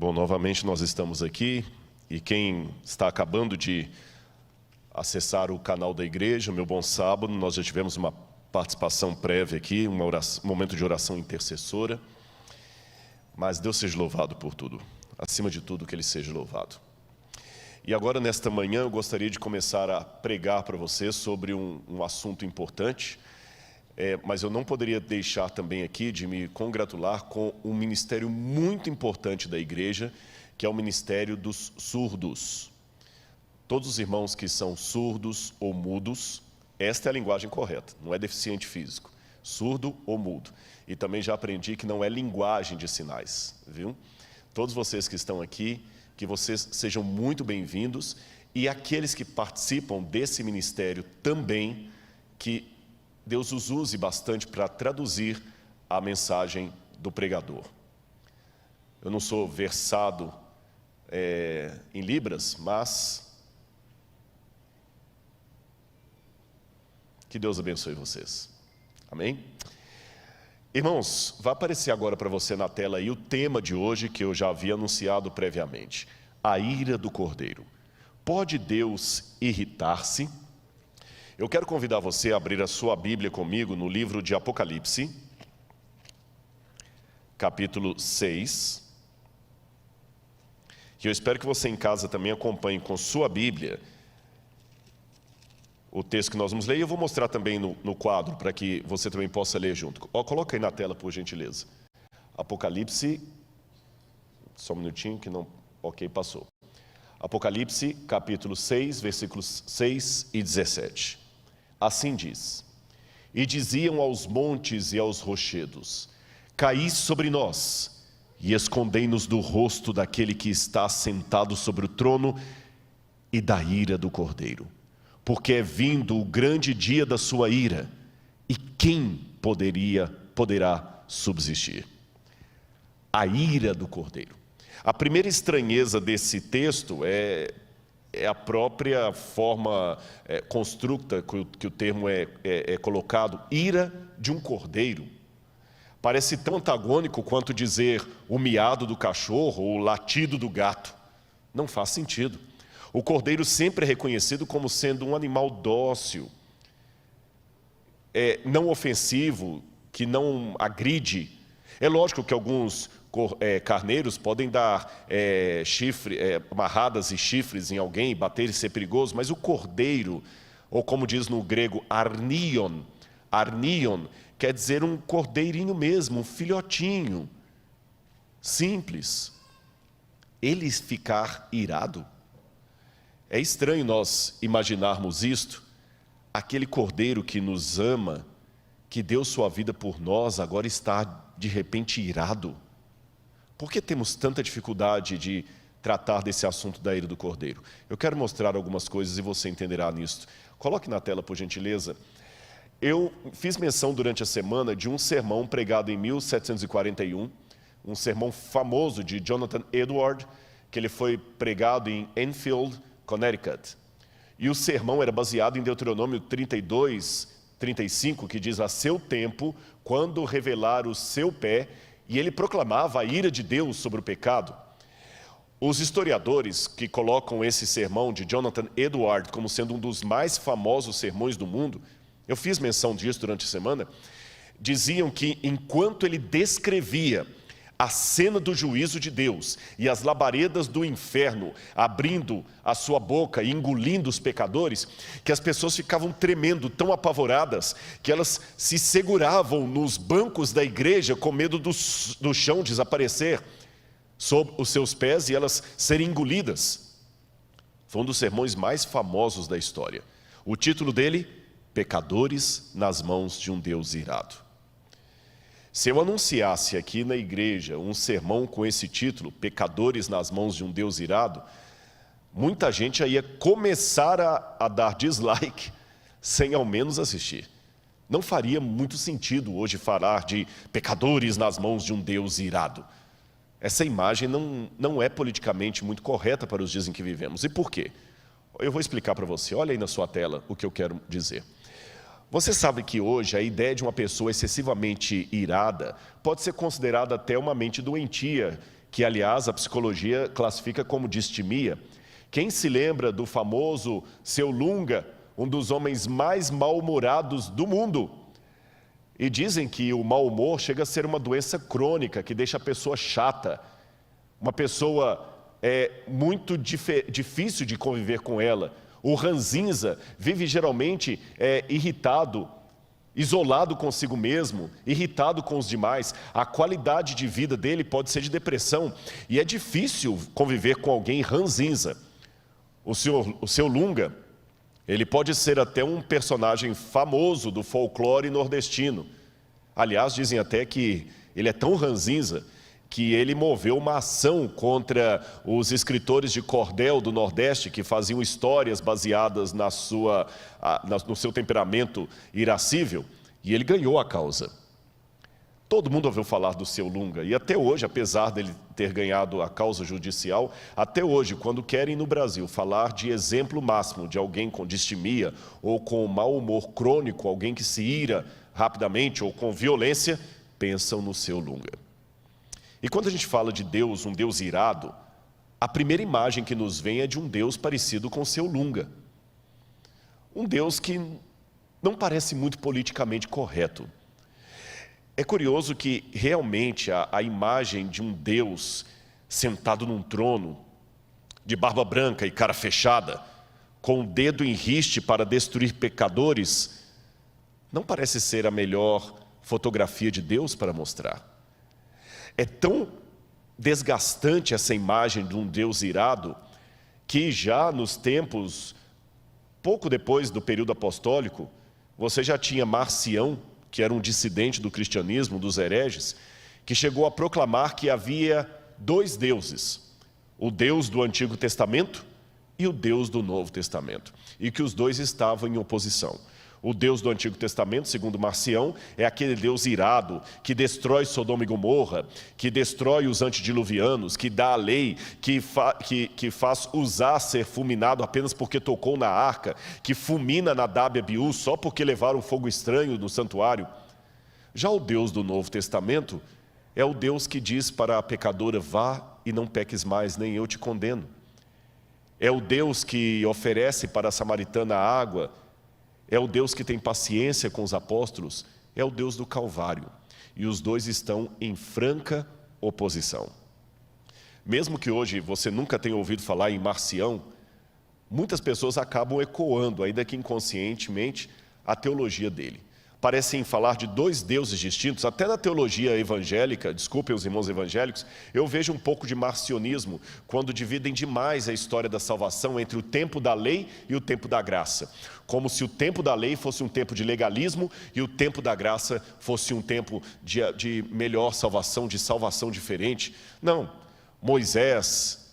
Bom, novamente nós estamos aqui e quem está acabando de acessar o canal da igreja, Meu Bom Sábado, nós já tivemos uma participação prévia aqui, um momento de oração intercessora, mas Deus seja louvado por tudo, acima de tudo que Ele seja louvado. E agora nesta manhã eu gostaria de começar a pregar para você sobre um assunto importante, mas eu não poderia deixar também aqui de me congratular com um ministério muito importante da igreja, que é o ministério dos surdos. Todos os irmãos que são surdos ou mudos, esta é a linguagem correta, não é deficiente físico, surdo ou mudo. E também já aprendi que não é linguagem de sinais, viu? Todos vocês que estão aqui, que vocês sejam muito bem-vindos, e aqueles que participam desse ministério também, que Deus os use bastante para traduzir a mensagem do pregador. Eu não sou versado em Libras, mas que Deus abençoe vocês. Amém? Irmãos, vai aparecer agora para você na tela aí o tema de hoje que eu já havia anunciado previamente. A ira do Cordeiro. Pode Deus irritar-se? Eu quero convidar você a abrir a sua Bíblia comigo no livro de Apocalipse, capítulo 6. E eu espero que você em casa também acompanhe com sua Bíblia o texto que nós vamos ler. E eu vou mostrar também no quadro, para que você também possa ler junto. Coloca aí na tela, por gentileza. Apocalipse, só um minutinho que não... Ok, passou. Apocalipse, capítulo 6, versículos 6 e 17. Assim diz: E diziam aos montes e aos rochedos: Caí sobre nós, e escondei-nos do rosto daquele que está sentado sobre o trono e da ira do Cordeiro. Porque é vindo o grande dia da sua ira, e quem poderá subsistir? A ira do Cordeiro. A primeira estranheza desse texto é a própria forma constructa que o termo é colocado, ira de um cordeiro. Parece tão antagônico quanto dizer o miado do cachorro ou o latido do gato. Não faz sentido. O cordeiro sempre é reconhecido como sendo um animal dócil, não ofensivo, que não agride. É lógico que alguns carneiros podem dar amarradas e chifres em alguém, bater e ser perigoso, mas o cordeiro, ou como diz no grego, arnion, quer dizer um cordeirinho mesmo, um filhotinho, simples. Ele ficar irado? É estranho nós imaginarmos isto, aquele cordeiro que nos ama, que deu sua vida por nós, agora está de repente irado. Por que temos tanta dificuldade de tratar desse assunto da ira do Cordeiro? Eu quero mostrar algumas coisas e você entenderá nisso. Coloque na tela, por gentileza. Eu fiz menção durante a semana de um sermão pregado em 1741, um sermão famoso de Jonathan Edwards, que ele foi pregado em Enfield, Connecticut. E o sermão era baseado em Deuteronômio 32, 35, que diz: a seu tempo, quando revelar o seu pé, e ele proclamava a ira de Deus sobre o pecado. Os historiadores que colocam esse sermão de Jonathan Edwards como sendo um dos mais famosos sermões do mundo, eu fiz menção disso durante a semana, diziam que enquanto ele descrevia a cena do juízo de Deus e as labaredas do inferno abrindo a sua boca e engolindo os pecadores, que as pessoas ficavam tremendo, tão apavoradas, que elas se seguravam nos bancos da igreja com medo do chão desaparecer sob os seus pés e elas serem engolidas. Foi um dos sermões mais famosos da história. O título dele: Pecadores nas mãos de um Deus irado. Se eu anunciasse aqui na igreja um sermão com esse título, Pecadores nas mãos de um Deus irado, muita gente já ia começar a dar dislike sem ao menos assistir. Não faria muito sentido hoje falar de pecadores nas mãos de um Deus irado. Essa imagem não é politicamente muito correta para os dias em que vivemos. E por quê? Eu vou explicar para você. Olha aí na sua tela o que eu quero dizer. Você sabe que hoje a ideia de uma pessoa excessivamente irada pode ser considerada até uma mente doentia que, aliás, a psicologia classifica como distimia. Quem se lembra do famoso Seu Lunga, um dos homens mais mal-humorados do mundo? E dizem que o mau humor chega a ser uma doença crônica, que deixa a pessoa chata, uma pessoa muito difícil de conviver com ela. O ranzinza vive geralmente irritado, isolado consigo mesmo, irritado com os demais. A qualidade de vida dele pode ser de depressão, e é difícil conviver com alguém ranzinza. O seu Lunga, ele pode ser até um personagem famoso do folclore nordestino. Aliás, dizem até que ele é tão ranzinza que ele moveu uma ação contra os escritores de cordel do Nordeste, que faziam histórias baseadas no seu temperamento irascível, e ele ganhou a causa. Todo mundo ouviu falar do Seu Lunga, e até hoje, apesar dele ter ganhado a causa judicial, até hoje, quando querem no Brasil falar de exemplo máximo de alguém com distimia ou com mau humor crônico, alguém que se ira rapidamente ou com violência, pensam no Seu Lunga. E quando a gente fala de Deus, um Deus irado, a primeira imagem que nos vem é de um Deus parecido com o Seu Lunga. Um Deus que não parece muito politicamente correto. É curioso que realmente a imagem de um Deus sentado num trono, de barba branca e cara fechada, com o dedo em riste para destruir pecadores, não parece ser a melhor fotografia de Deus para mostrar. É tão desgastante essa imagem de um Deus irado, que já nos tempos, pouco depois do período apostólico, você já tinha Marcião, que era um dissidente do cristianismo, dos hereges, que chegou a proclamar que havia dois deuses, o Deus do Antigo Testamento e o Deus do Novo Testamento, e que os dois estavam em oposição. O Deus do Antigo Testamento, segundo Marcião, é aquele Deus irado, que destrói Sodoma e Gomorra, que destrói os antediluvianos, que dá a lei, que faz Uzá ser fulminado apenas porque tocou na arca, que fulmina Nadab e Abiú só porque levaram fogo estranho no santuário. Já o Deus do Novo Testamento é o Deus que diz para a pecadora: vá e não peques mais, nem eu te condeno. É o Deus que oferece para a samaritana água, é o Deus que tem paciência com os apóstolos, é o Deus do Calvário. E os dois estão em franca oposição. Mesmo que hoje você nunca tenha ouvido falar em Marcião, muitas pessoas acabam ecoando, ainda que inconscientemente, a teologia dele. Parecem falar de dois deuses distintos. Até na teologia evangélica, desculpem os irmãos evangélicos, eu vejo um pouco de marcionismo, quando dividem demais a história da salvação entre o tempo da lei e o tempo da graça. Como se o tempo da lei fosse um tempo de legalismo e o tempo da graça fosse um tempo de melhor salvação, de salvação diferente. Não, Moisés,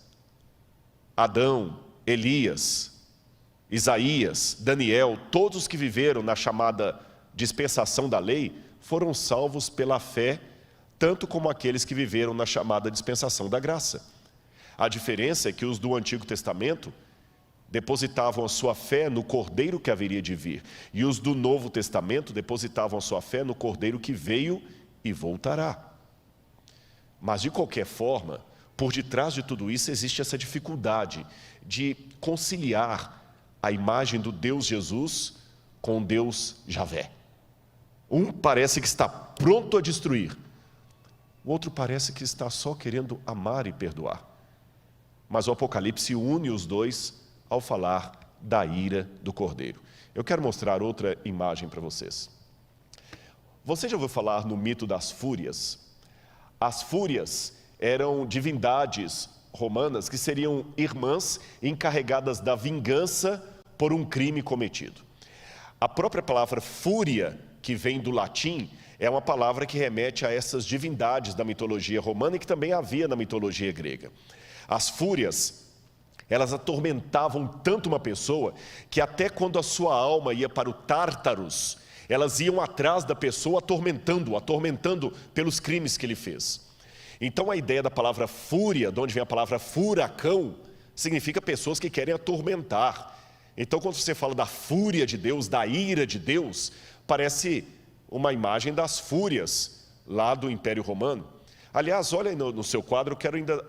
Adão, Elias, Isaías, Daniel, todos os que viveram na chamada dispensação da lei, foram salvos pela fé, tanto como aqueles que viveram na chamada dispensação da graça. A diferença é que os do Antigo Testamento depositavam a sua fé no Cordeiro que haveria de vir, e os do Novo Testamento depositavam a sua fé no Cordeiro que veio e voltará. Mas, de qualquer forma, por detrás de tudo isso existe essa dificuldade de conciliar a imagem do Deus Jesus com Deus Javé. Um parece que está pronto a destruir, o outro parece que está só querendo amar e perdoar. Mas o Apocalipse une os dois ao falar da ira do Cordeiro. Eu quero mostrar outra imagem para vocês. Você já ouviu falar no mito das fúrias? As fúrias eram divindades romanas que seriam irmãs encarregadas da vingança por um crime cometido. A própria palavra fúria, que vem do latim, é uma palavra que remete a essas divindades da mitologia romana e que também havia na mitologia grega. As fúrias, elas atormentavam tanto uma pessoa que até quando a sua alma ia para o Tártaros, elas iam atrás da pessoa atormentando pelos crimes que ele fez. Então a ideia da palavra fúria, de onde vem a palavra furacão, significa pessoas que querem atormentar. Então quando você fala da fúria de Deus, da ira de Deus, parece uma imagem das fúrias lá do Império Romano. Aliás, olha aí no seu quadro, eu quero ainda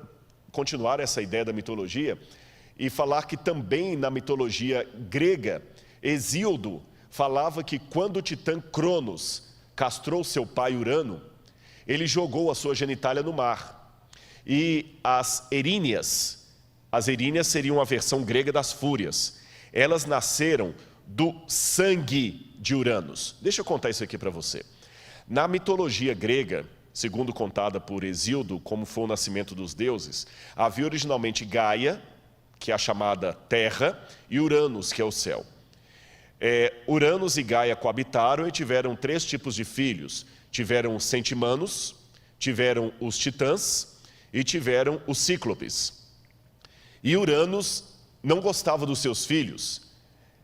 continuar essa ideia da mitologia e falar que também na mitologia grega, Hesíodo falava que quando o titã Cronos castrou seu pai Urano, ele jogou a sua genitália no mar. E as eríneas seriam a versão grega das fúrias. Elas nasceram do sangue de Uranos. Deixa eu contar isso aqui para você. Na mitologia grega, segundo contada por Hesíodo, como foi o nascimento dos deuses, havia originalmente Gaia, que é a chamada Terra, e Uranos, que é o céu. Uranos e Gaia coabitaram e tiveram 3 tipos de filhos. Tiveram os centimanos, tiveram os titãs e tiveram os cíclopes. E Uranos não gostava dos seus filhos,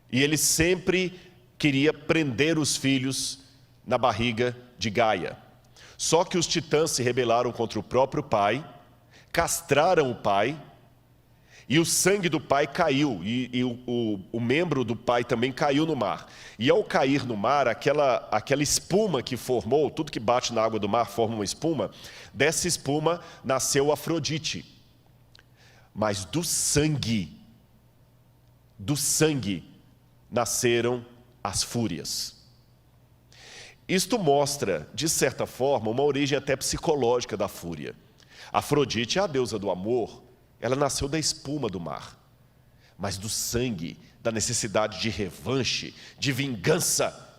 e ele sempre queria prender os filhos na barriga de Gaia. Só que os titãs se rebelaram contra o próprio pai, castraram o pai, e o sangue do pai caiu, e o membro do pai também caiu no mar. E ao cair no mar, aquela espuma que formou, tudo que bate na água do mar forma uma espuma, dessa espuma nasceu Afrodite. Mas do sangue nasceram as fúrias. Isto mostra, de certa forma, uma origem até psicológica da fúria. Afrodite é a deusa do amor, ela nasceu da espuma do mar. Mas do sangue, da necessidade de revanche, de vingança,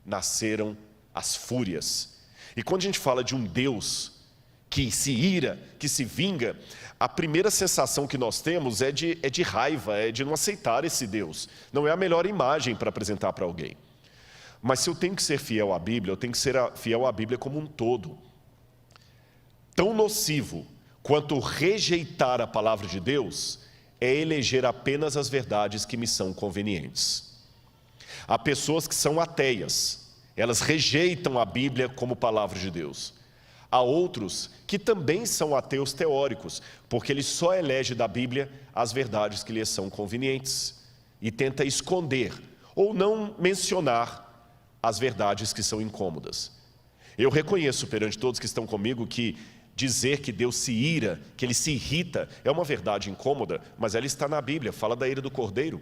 nasceram as fúrias. E quando a gente fala de um Deus que se ira, que se vinga, a primeira sensação que nós temos é de raiva, é de não aceitar esse Deus. Não é a melhor imagem para apresentar para alguém. Mas se eu tenho que ser fiel à Bíblia, eu tenho que ser fiel à Bíblia como um todo. Tão nocivo quanto rejeitar a palavra de Deus é eleger apenas as verdades que me são convenientes. Há pessoas que são ateias, elas rejeitam a Bíblia como palavra de Deus. Há outros que também são ateus teóricos, porque eles só elegem da Bíblia as verdades que lhes são convenientes e tenta esconder ou não mencionar as verdades que são incômodas. Eu reconheço perante todos que estão comigo que dizer que Deus se ira, que Ele se irrita, é uma verdade incômoda, mas ela está na Bíblia, fala da ira do Cordeiro.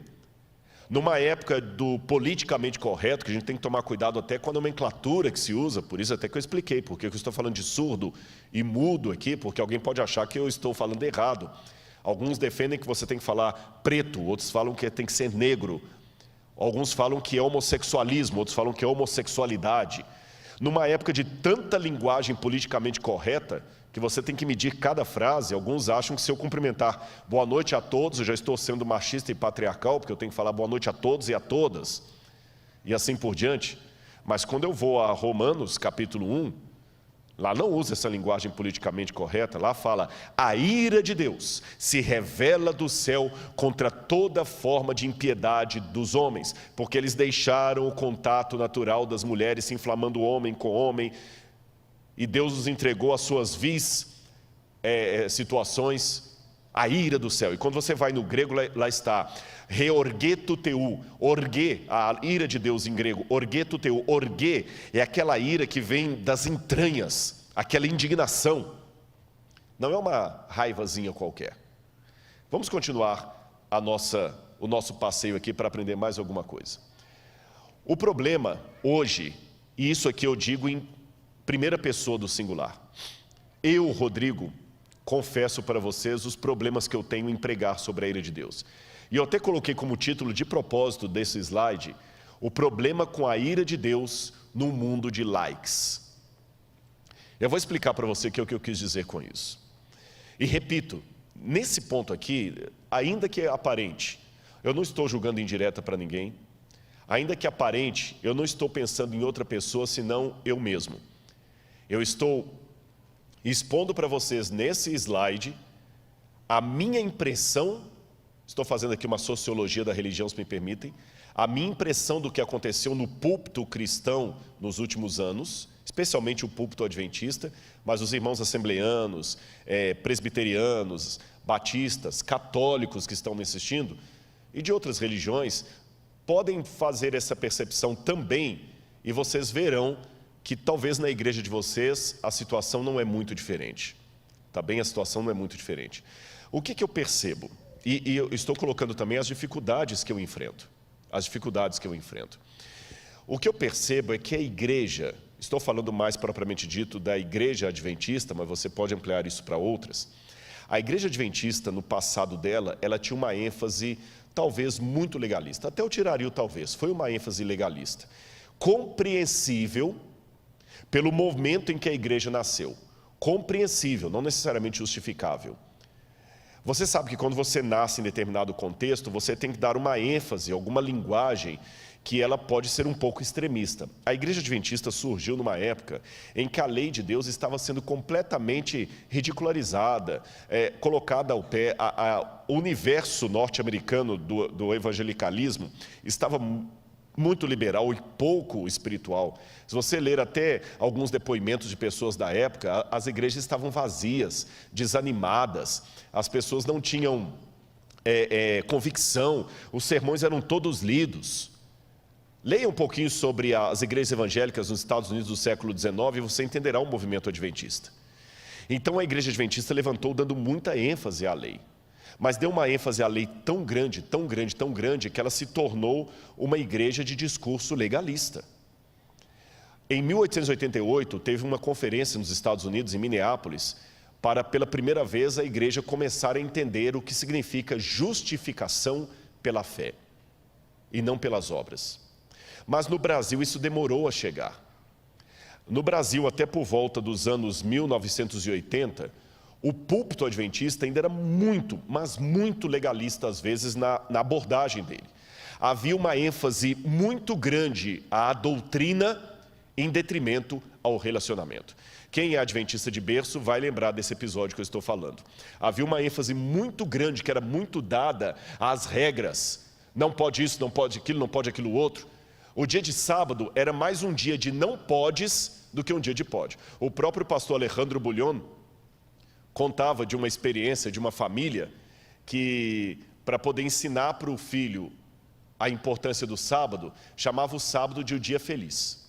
Numa época do politicamente correto, que a gente tem que tomar cuidado até com a nomenclatura que se usa, por isso até que eu expliquei, porque eu estou falando de surdo e mudo aqui, porque alguém pode achar que eu estou falando errado. Alguns defendem que você tem que falar preto, outros falam que tem que ser negro. Alguns falam que é homossexualismo, outros falam que é homossexualidade. Numa época de tanta linguagem politicamente correta, que você tem que medir cada frase, alguns acham que se eu cumprimentar boa noite a todos, eu já estou sendo machista e patriarcal, porque eu tenho que falar boa noite a todos e a todas, e assim por diante. Mas quando eu vou a Romanos, capítulo 1, lá não usa essa linguagem politicamente correta, lá fala: a ira de Deus se revela do céu contra toda forma de impiedade dos homens, porque eles deixaram o contato natural das mulheres, se inflamando homem com homem, e Deus os entregou às suas vis situações, a ira do céu. E quando você vai no grego, lá está, reorgeto teu, orge, a ira de Deus em grego, orgeto teu, orge, é aquela ira que vem das entranhas, aquela indignação, não é uma raivazinha qualquer. Vamos continuar o nosso passeio aqui para aprender mais alguma coisa. O problema hoje, e isso aqui eu digo em primeira pessoa do singular, eu, Rodrigo, confesso para vocês os problemas que eu tenho em pregar sobre a ira de Deus. E eu até coloquei como título de propósito desse slide, o problema com a ira de Deus no mundo de likes. Eu vou explicar para você o que eu quis dizer com isso. E repito, nesse ponto aqui, ainda que é aparente, eu não estou julgando indireta para ninguém, ainda que aparente, eu não estou pensando em outra pessoa senão eu mesmo. Eu estou expondo para vocês nesse slide a minha impressão, estou fazendo aqui uma sociologia da religião, se me permitem, a minha impressão do que aconteceu no púlpito cristão nos últimos anos, especialmente o púlpito adventista, mas os irmãos assembleanos, presbiterianos, batistas, católicos que estão me assistindo, e de outras religiões, podem fazer essa percepção também, e vocês verão que talvez na igreja de vocês a situação não é muito diferente. Tá bem? A situação não é muito diferente. O que eu percebo? E eu estou colocando também as dificuldades que eu enfrento. As dificuldades que eu enfrento. O que eu percebo é que a igreja, estou falando mais propriamente dito da igreja adventista, mas você pode ampliar isso para outras. A igreja adventista, no passado dela, ela tinha uma ênfase talvez muito legalista. Até eu tiraria o talvez, foi uma ênfase legalista. Compreensível pelo momento em que a igreja nasceu. Compreensível, não necessariamente justificável. Você sabe que quando você nasce em determinado contexto, você tem que dar uma ênfase, alguma linguagem que ela pode ser um pouco extremista. A igreja adventista surgiu numa época em que a lei de Deus estava sendo completamente ridicularizada, colocada ao pé. O universo norte-americano do evangelicalismo estava muito liberal e pouco espiritual. Se você ler até alguns depoimentos de pessoas da época, as igrejas estavam vazias, desanimadas, as pessoas não tinham convicção, os sermões eram todos lidos. Leia um pouquinho sobre as igrejas evangélicas nos Estados Unidos do século XIX e você entenderá o movimento adventista. Então a igreja adventista levantou dando muita ênfase à lei. Mas deu uma ênfase à lei tão grande, tão grande, tão grande, que ela se tornou uma igreja de discurso legalista. Em 1888, teve uma conferência nos Estados Unidos, em Minneapolis, para pela primeira vez a igreja começar a entender o que significa justificação pela fé e não pelas obras. Mas no Brasil isso demorou a chegar. No Brasil, até por volta dos anos 1980, o púlpito adventista ainda era muito, mas muito legalista às vezes na abordagem dele. Havia uma ênfase muito grande à doutrina em detrimento ao relacionamento. Quem é adventista de berço vai lembrar desse episódio que eu estou falando. Havia uma ênfase muito grande que era muito dada às regras. Não pode isso, não pode aquilo outro. O dia de sábado era mais um dia de não podes do que um dia de pode. O próprio pastor Alejandro Bullion contava de uma experiência de uma família que, para poder ensinar para o filho a importância do sábado, chamava o sábado de o dia feliz.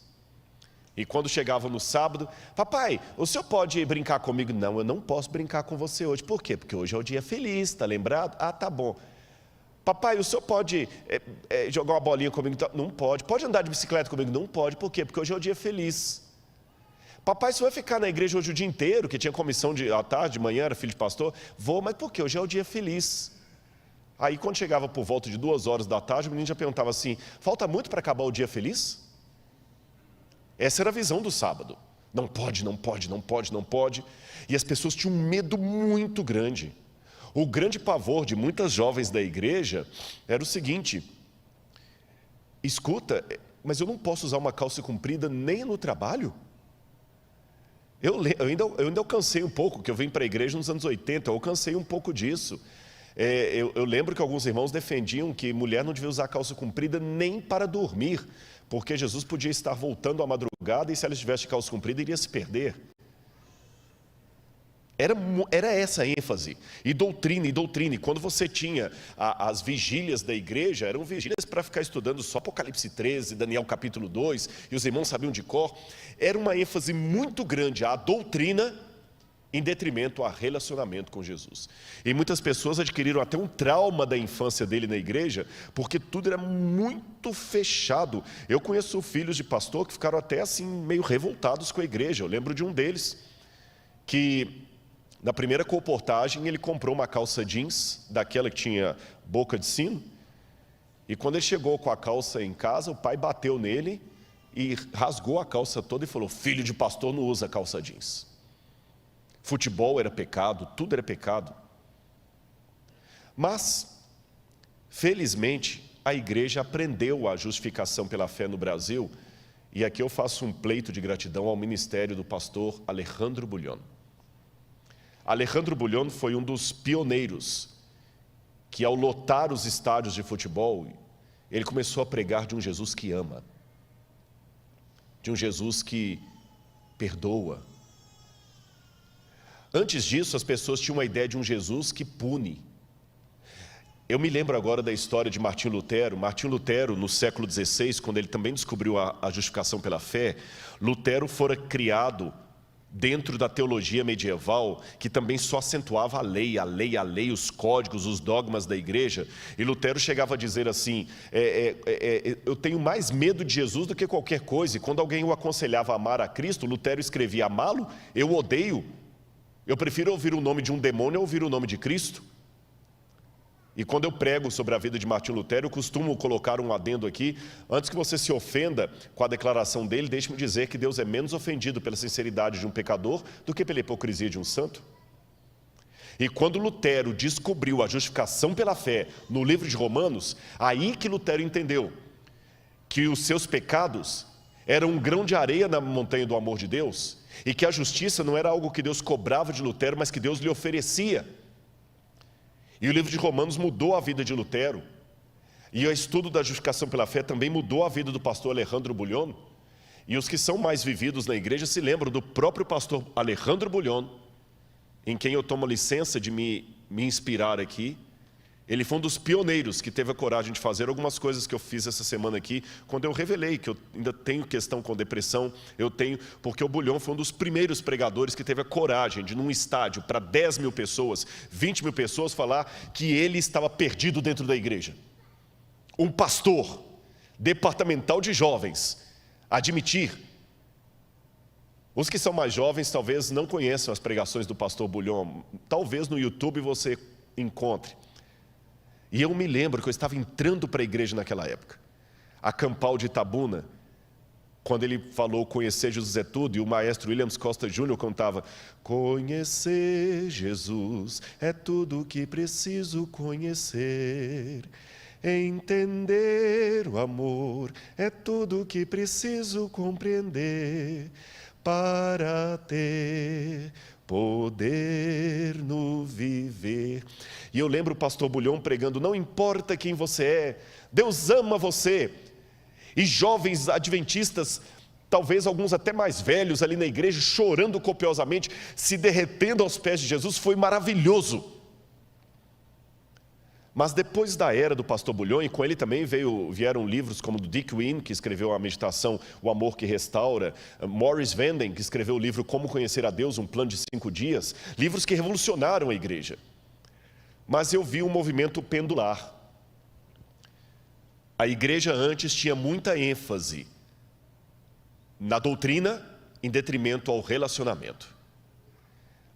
E quando chegava no sábado, papai, o senhor pode brincar comigo? Não, eu não posso brincar com você hoje. Por quê? Porque hoje é o dia feliz, está lembrado? Ah, tá bom. Papai, o senhor pode jogar uma bolinha comigo? Não pode. Pode andar de bicicleta comigo? Não pode. Por quê? Porque hoje é o dia feliz. Papai, você vai ficar na igreja hoje o dia inteiro, que tinha comissão à tarde, de manhã, era filho de pastor? Vou, mas por quê? Hoje é o dia feliz. Aí quando chegava por volta de 2 horas da tarde, o menino já perguntava assim, falta muito para acabar o dia feliz? Essa era a visão do sábado. Não pode, não pode, não pode, não pode. E as pessoas tinham um medo muito grande. O grande pavor de muitas jovens da igreja era o seguinte, escuta, mas eu não posso usar uma calça comprida nem no trabalho? Eu ainda alcancei um pouco, que eu vim para a igreja nos anos 80, eu alcancei um pouco disso. Eu lembro que alguns irmãos defendiam que mulher não devia usar calça comprida nem para dormir, porque Jesus podia estar voltando à madrugada e se ela estivesse de calça comprida iria se perder. Era essa a ênfase, e doutrina, e quando você tinha as vigílias da igreja, eram vigílias para ficar estudando só Apocalipse 13, Daniel capítulo 2, e os irmãos sabiam de cor, era uma ênfase muito grande à doutrina, em detrimento a relacionamento com Jesus. E muitas pessoas adquiriram até um trauma da infância dele na igreja, porque tudo era muito fechado. Eu conheço filhos de pastor que ficaram até assim, meio revoltados com a igreja. Eu lembro de um deles, que na primeira colportagem, ele comprou uma calça jeans, daquela que tinha boca de sino, e quando ele chegou com a calça em casa, o pai bateu nele e rasgou a calça toda e falou, filho de pastor não usa calça jeans. Futebol era pecado, tudo era pecado. Mas, felizmente, a igreja aprendeu a justificação pela fé no Brasil, e aqui eu faço um pleito de gratidão ao ministério do pastor Alejandro Bullion. Alejandro Bullion foi um dos pioneiros que, ao lotar os estádios de futebol, ele começou a pregar de um Jesus que ama, de um Jesus que perdoa. Antes disso, as pessoas tinham uma ideia de um Jesus que pune. Eu me lembro agora da história de Martinho Lutero. Martinho Lutero, no século XVI, quando ele também descobriu a justificação pela fé, Lutero fora criado dentro da teologia medieval, que também só acentuava a lei, os códigos, os dogmas da igreja. E Lutero chegava a dizer assim, eu tenho mais medo de Jesus do que qualquer coisa. E quando alguém o aconselhava a amar a Cristo, Lutero escrevia: amá-lo, eu odeio. Eu prefiro ouvir o nome de um demônio a ouvir o nome de Cristo. E quando eu prego sobre a vida de Martinho Lutero, eu costumo colocar um adendo aqui: antes que você se ofenda com a declaração dele, deixe-me dizer que Deus é menos ofendido pela sinceridade de um pecador do que pela hipocrisia de um santo. E quando Lutero descobriu a justificação pela fé no livro de Romanos, aí que Lutero entendeu que os seus pecados eram um grão de areia na montanha do amor de Deus, e que a justiça não era algo que Deus cobrava de Lutero, mas que Deus lhe oferecia. E o livro de Romanos mudou a vida de Lutero. E o estudo da justificação pela fé também mudou a vida do pastor Alejandro Bullion. E os que são mais vividos na igreja se lembram do próprio pastor Alejandro Bullion, em quem eu tomo licença de me inspirar aqui. Ele foi um dos pioneiros que teve a coragem de fazer algumas coisas que eu fiz essa semana aqui, quando eu revelei que eu ainda tenho questão com depressão. Porque o Bullion foi um dos primeiros pregadores que teve a coragem de, num estádio para 10 mil pessoas, 20 mil pessoas, falar que ele estava perdido dentro da igreja. Um pastor departamental de jovens admitir. Os que são mais jovens talvez não conheçam as pregações do pastor Bullion. Talvez no YouTube você encontre. E eu me lembro que eu estava entrando para a igreja naquela época. A Campal de Itabuna, quando ele falou conhecer Jesus é tudo, e o maestro Williams Costa Jr. cantava: conhecer Jesus é tudo o que preciso conhecer. Entender o amor é tudo o que preciso compreender para ter poder no viver. E eu lembro o pastor Bullion pregando: não importa quem você é, Deus ama você. E jovens adventistas, talvez alguns até mais velhos ali na igreja, chorando copiosamente, se derretendo aos pés de Jesus. Foi maravilhoso. Mas depois da era do pastor Bullion, e com ele também vieram livros como do Dick Wynne, que escreveu a meditação O Amor que Restaura, Morris Vanden, que escreveu o livro Como Conhecer a Deus, um plano de 5 dias, livros que revolucionaram a igreja. Mas eu vi um movimento pendular. A igreja antes tinha muita ênfase na doutrina em detrimento ao relacionamento.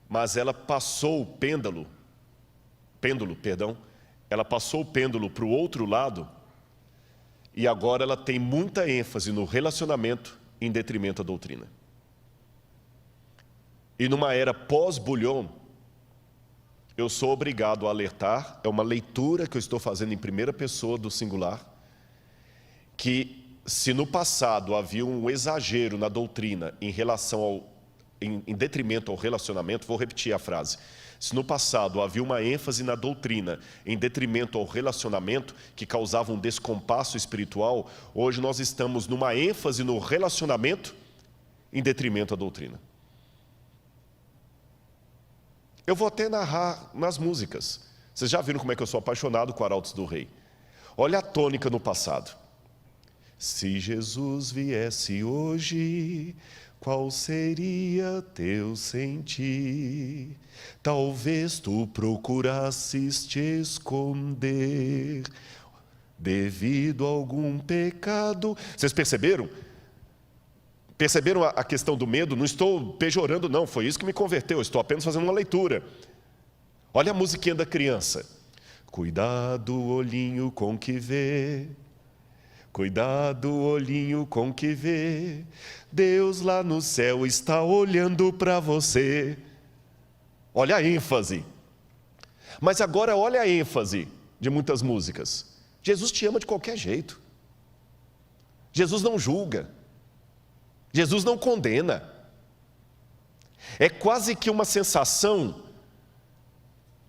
Mas ela passou o pêndulo, ela passou o pêndulo para o outro lado, e agora ela tem muita ênfase no relacionamento em detrimento à doutrina. E numa era pós-Bullion, eu sou obrigado a alertar, é uma leitura que eu estou fazendo em primeira pessoa do singular, que se no passado havia um exagero na doutrina em detrimento ao relacionamento, vou repetir a frase: se no passado havia uma ênfase na doutrina em detrimento ao relacionamento que causava um descompasso espiritual, hoje nós estamos numa ênfase no relacionamento em detrimento à doutrina. Eu vou até narrar nas músicas. Vocês já viram como é que eu sou apaixonado com Arautos do Rei. Olha a tônica no passado. Se Jesus viesse hoje, qual seria teu sentir? Talvez tu procurasses te esconder devido a algum pecado. Vocês perceberam? Perceberam a questão do medo? Não estou pejorando, não. Foi isso que me converteu. Estou apenas fazendo uma leitura. Olha a musiquinha da criança. Cuidado, olhinho com que vê. Cuidado, olhinho com que vê. Deus lá no céu está olhando para você. Olha a ênfase. Mas agora olha a ênfase de muitas músicas. Jesus te ama de qualquer jeito. Jesus não julga. Jesus não condena. É quase que uma sensação,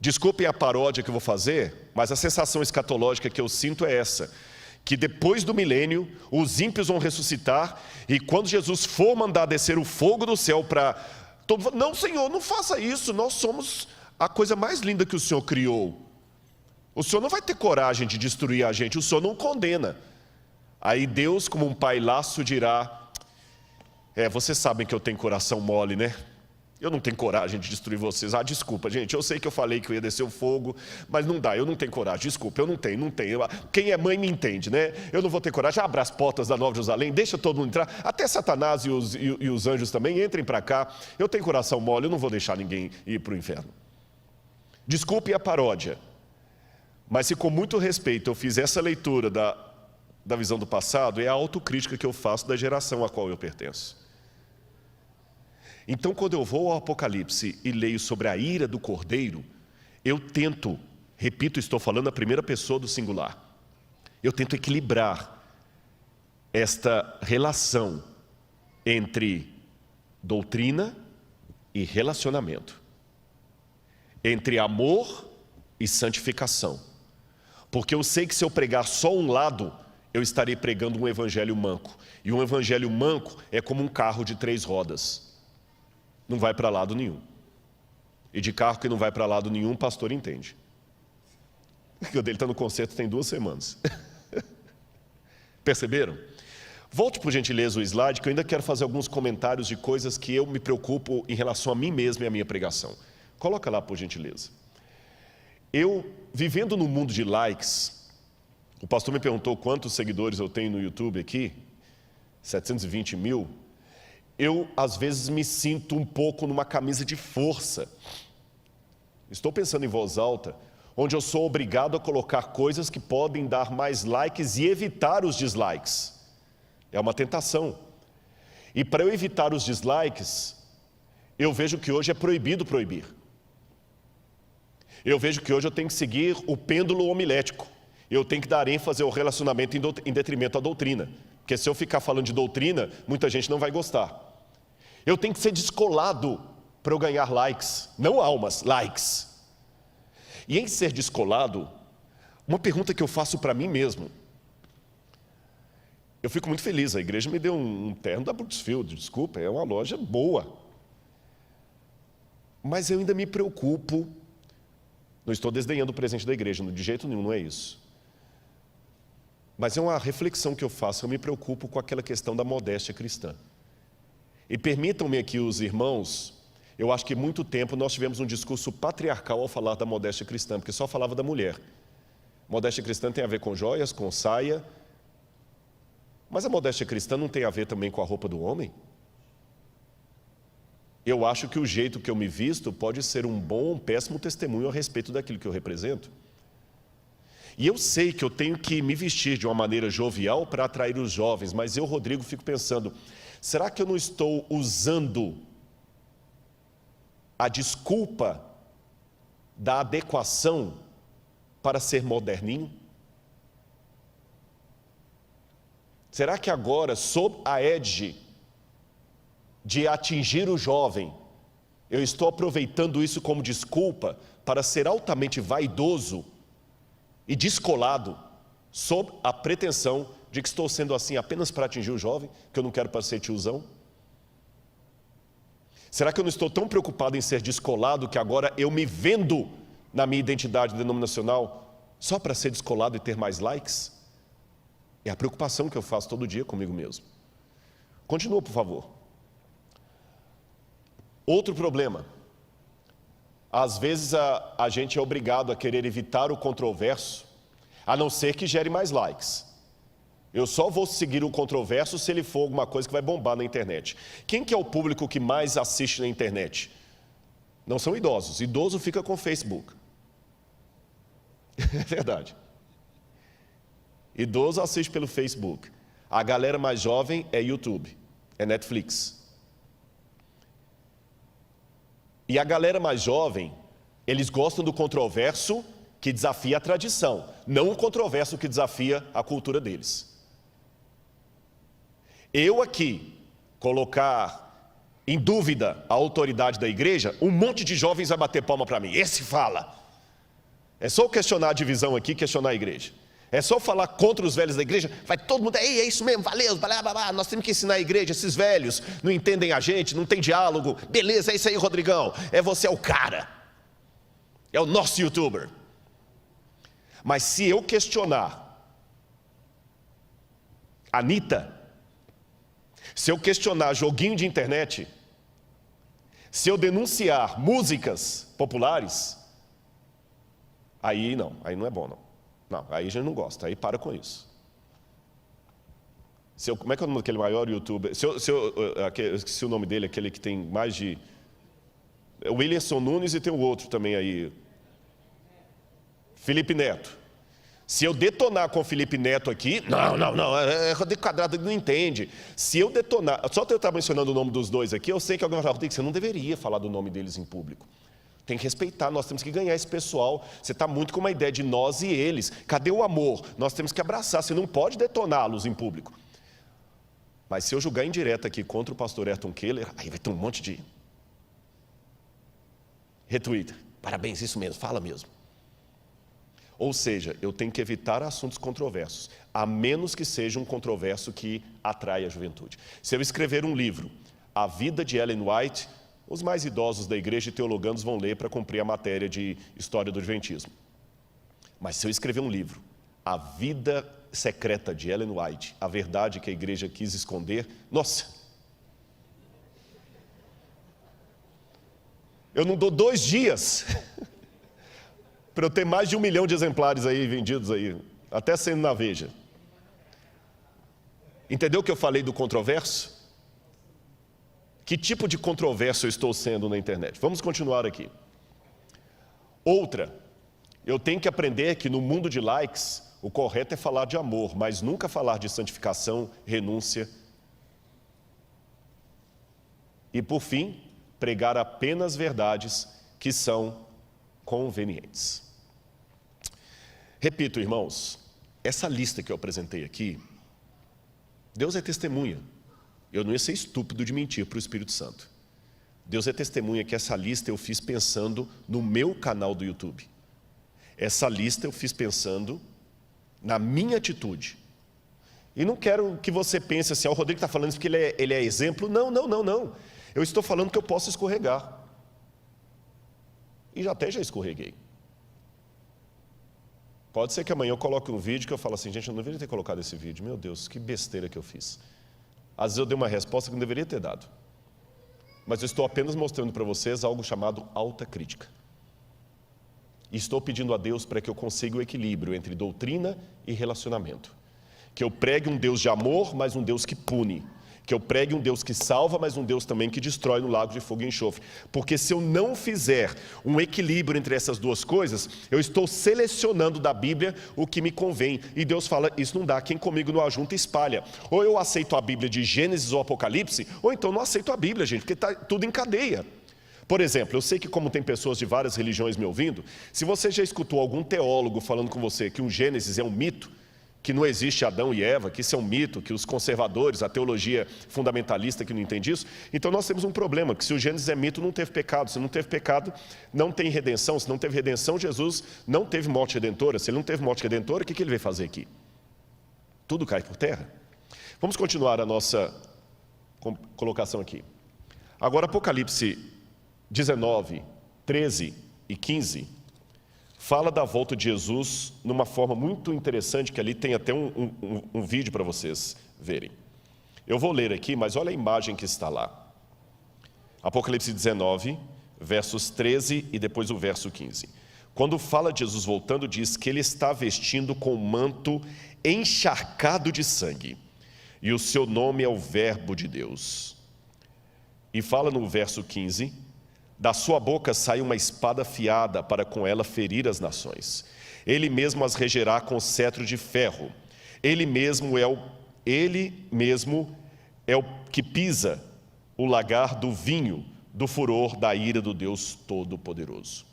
desculpem a paródia que eu vou fazer, mas a sensação escatológica que eu sinto é essa: que depois do milênio, os ímpios vão ressuscitar, e quando Jesus for mandar descer o fogo do céu para... Não, Senhor, não faça isso, nós somos a coisa mais linda que o Senhor criou. O Senhor não vai ter coragem de destruir a gente, o Senhor não condena. Aí Deus, como um pai laço, dirá: vocês sabem que eu tenho coração mole, né? Eu não tenho coragem de destruir vocês. Desculpa, gente, eu sei que eu falei que eu ia descer o fogo, mas não dá, eu não tenho coragem, desculpa, eu não tenho. Quem é mãe me entende, né? Eu não vou ter coragem. Abra as portas da Nova Jerusalém, deixa todo mundo entrar, até Satanás e os anjos também, entrem para cá. Eu tenho coração mole, eu não vou deixar ninguém ir para o inferno. Desculpe a paródia, mas se com muito respeito eu fiz essa leitura da visão do passado, é a autocrítica que eu faço da geração a qual eu pertenço. Então, quando eu vou ao Apocalipse e leio sobre a ira do Cordeiro, eu tento, repito, estou falando a primeira pessoa do singular, eu tento equilibrar esta relação entre doutrina e relacionamento, entre amor e santificação. Porque eu sei que se eu pregar só um lado, eu estarei pregando um evangelho manco. E um evangelho manco é como um carro de 3 rodas. Não vai para lado nenhum. E de carro que não vai para lado nenhum, o pastor entende. Porque o dele está no concerto tem 2 semanas. Perceberam? Volte, por gentileza, o slide, que eu ainda quero fazer alguns comentários de coisas que eu me preocupo em relação a mim mesmo e a minha pregação. Coloca lá, por gentileza. Eu, vivendo no mundo de likes, o pastor me perguntou quantos seguidores eu tenho no YouTube aqui, 720 mil. Eu, às vezes, me sinto um pouco numa camisa de força. Estou pensando em voz alta, onde eu sou obrigado a colocar coisas que podem dar mais likes e evitar os dislikes. É uma tentação. E para eu evitar os dislikes, eu vejo que hoje é proibido proibir. Eu vejo que hoje eu tenho que seguir o pêndulo homilético. Eu tenho que dar ênfase ao relacionamento em detrimento à doutrina. Porque se eu ficar falando de doutrina, muita gente não vai gostar. Eu tenho que ser descolado para eu ganhar likes, não almas, likes. E em ser descolado, uma pergunta que eu faço para mim mesmo. Eu fico muito feliz, a igreja me deu um terno da Brooksfield, desculpa, é uma loja boa. Mas eu ainda me preocupo, não estou desdenhando o presente da igreja, de jeito nenhum, não é isso. Mas é uma reflexão que eu faço, eu me preocupo com aquela questão da modéstia cristã. E permitam-me aqui os irmãos, eu acho que muito tempo nós tivemos um discurso patriarcal ao falar da modéstia cristã, porque só falava da mulher. Modéstia cristã tem a ver com joias, com saia, mas a modéstia cristã não tem a ver também com a roupa do homem? Eu acho que o jeito que eu me visto pode ser um bom ou um péssimo testemunho a respeito daquilo que eu represento. E eu sei que eu tenho que me vestir de uma maneira jovial para atrair os jovens, mas eu, Rodrigo, fico pensando, será que eu não estou usando a desculpa da adequação para ser moderninho? Será que agora, sob a égide de atingir o jovem, eu estou aproveitando isso como desculpa para ser altamente vaidoso e descolado, sob a pretensão de que estou sendo assim apenas para atingir o jovem, que eu não quero parecer tiozão? Será que eu não estou tão preocupado em ser descolado que agora eu me vendo na minha identidade denominacional só para ser descolado e ter mais likes? É a preocupação que eu faço todo dia comigo mesmo. Continua, por favor. Outro problema. Às vezes a gente é obrigado a querer evitar o controverso, a não ser que gere mais likes. Eu só vou seguir o controverso se ele for alguma coisa que vai bombar na internet. Quem que é o público que mais assiste na internet? Não são idosos. Idoso fica com o Facebook. É verdade. Idoso assiste pelo Facebook. A galera mais jovem é YouTube, é Netflix. E a galera mais jovem, eles gostam do controverso que desafia a tradição, não o controverso que desafia a cultura deles. Eu aqui colocar em dúvida a autoridade da igreja, um monte de jovens vai bater palma para mim. Esse fala. É só eu questionar a divisão aqui, questionar a igreja. É só eu falar contra os velhos da igreja, vai todo mundo, ei, é isso mesmo, valeu, blá, blá, blá. Nós temos que ensinar a igreja, esses velhos não entendem a gente, não tem diálogo. Beleza, é isso aí, Rodrigão, você é o cara, é o nosso youtuber. Mas se eu questionar Anitta, se eu questionar joguinho de internet, se eu denunciar músicas populares, aí não é bom não. Não, aí a gente não gosta, aí para com isso. Como é que é o nome daquele maior youtuber? Eu esqueci o nome dele, aquele que tem mais de... É o Whindersson Nunes e tem o outro também aí. Felipe Neto. Se eu detonar com o Felipe Neto aqui, não, é Rodrigo Quadrado, ele não entende. Se eu detonar, só eu estar mencionando o nome dos dois aqui, eu sei que alguém vai falar, Rodrigo, você não deveria falar do nome deles em público. Tem que respeitar, nós temos que ganhar esse pessoal. Você está muito com uma ideia de nós e eles. Cadê o amor? Nós temos que abraçar, você não pode detoná-los em público. Mas se eu julgar em direto aqui contra o pastor Ayrton Keller, aí vai ter um monte de retweet. Parabéns, isso mesmo, fala mesmo. Ou seja, eu tenho que evitar assuntos controversos, a menos que seja um controverso que atrai a juventude. Se eu escrever um livro, A Vida de Ellen White, os mais idosos da igreja e teologandos vão ler para cumprir a matéria de História do Adventismo. Mas se eu escrever um livro, A Vida Secreta de Ellen White, a verdade que a igreja quis esconder, nossa! Eu não dou 2 dias para eu ter mais de 1 milhão de exemplares aí vendidos aí, até sendo na Veja. Entendeu o que eu falei do controverso? Que tipo de controverso eu estou sendo na internet? Vamos continuar aqui. Outra, eu tenho que aprender que no mundo de likes, o correto é falar de amor, mas nunca falar de santificação, renúncia. E por fim, pregar apenas verdades que são convenientes. Repito, irmãos, essa lista que eu apresentei aqui, Deus é testemunha. Eu não ia ser estúpido de mentir para o Espírito Santo. Deus é testemunha que essa lista eu fiz pensando no meu canal do YouTube. Essa lista eu fiz pensando na minha atitude. E não quero que você pense assim, o Rodrigo está falando isso porque ele é exemplo. Não. Eu estou falando que eu posso escorregar. E já escorreguei. Pode ser que amanhã eu coloque um vídeo que eu falo assim, gente, eu não deveria ter colocado esse vídeo. Meu Deus, que besteira que eu fiz. Às vezes eu dei uma resposta que não deveria ter dado. Mas eu estou apenas mostrando para vocês algo chamado alta crítica. E estou pedindo a Deus para que eu consiga o equilíbrio entre doutrina e relacionamento. Que eu pregue um Deus de amor, mas um Deus que pune. Que eu pregue um Deus que salva, mas um Deus também que destrói no lago de fogo e enxofre. Porque se eu não fizer um equilíbrio entre essas duas coisas, eu estou selecionando da Bíblia o que me convém. E Deus fala, isso não dá, quem comigo não ajunta, espalha. Ou eu aceito a Bíblia de Gênesis ou Apocalipse, ou então não aceito a Bíblia, gente, porque está tudo em cadeia. Por exemplo, eu sei que como tem pessoas de várias religiões me ouvindo, se você já escutou algum teólogo falando com você que um Gênesis é um mito, que não existe Adão e Eva, que isso é um mito, que os conservadores, a teologia fundamentalista que não entende isso, então nós temos um problema, que se o Gênesis é mito, não teve pecado, se não teve pecado, não tem redenção, se não teve redenção, Jesus não teve morte redentora, se ele não teve morte redentora, o que ele veio fazer aqui? Tudo cai por terra. Vamos continuar a nossa colocação aqui. Agora Apocalipse 19, 13 e 15, fala da volta de Jesus numa forma muito interessante, que ali tem até um vídeo para vocês verem. Eu vou ler aqui, mas olha a imagem que está lá. Apocalipse 19, versos 13 e depois o verso 15. Quando fala de Jesus voltando, diz que ele está vestindo com um manto encharcado de sangue, e o seu nome é o Verbo de Deus. E fala no verso 15, da sua boca sai uma espada afiada para com ela ferir as nações. Ele mesmo as regerá com cetro de ferro. Ele mesmo é o que pisa o lagar do vinho, do furor da ira do Deus Todo-Poderoso.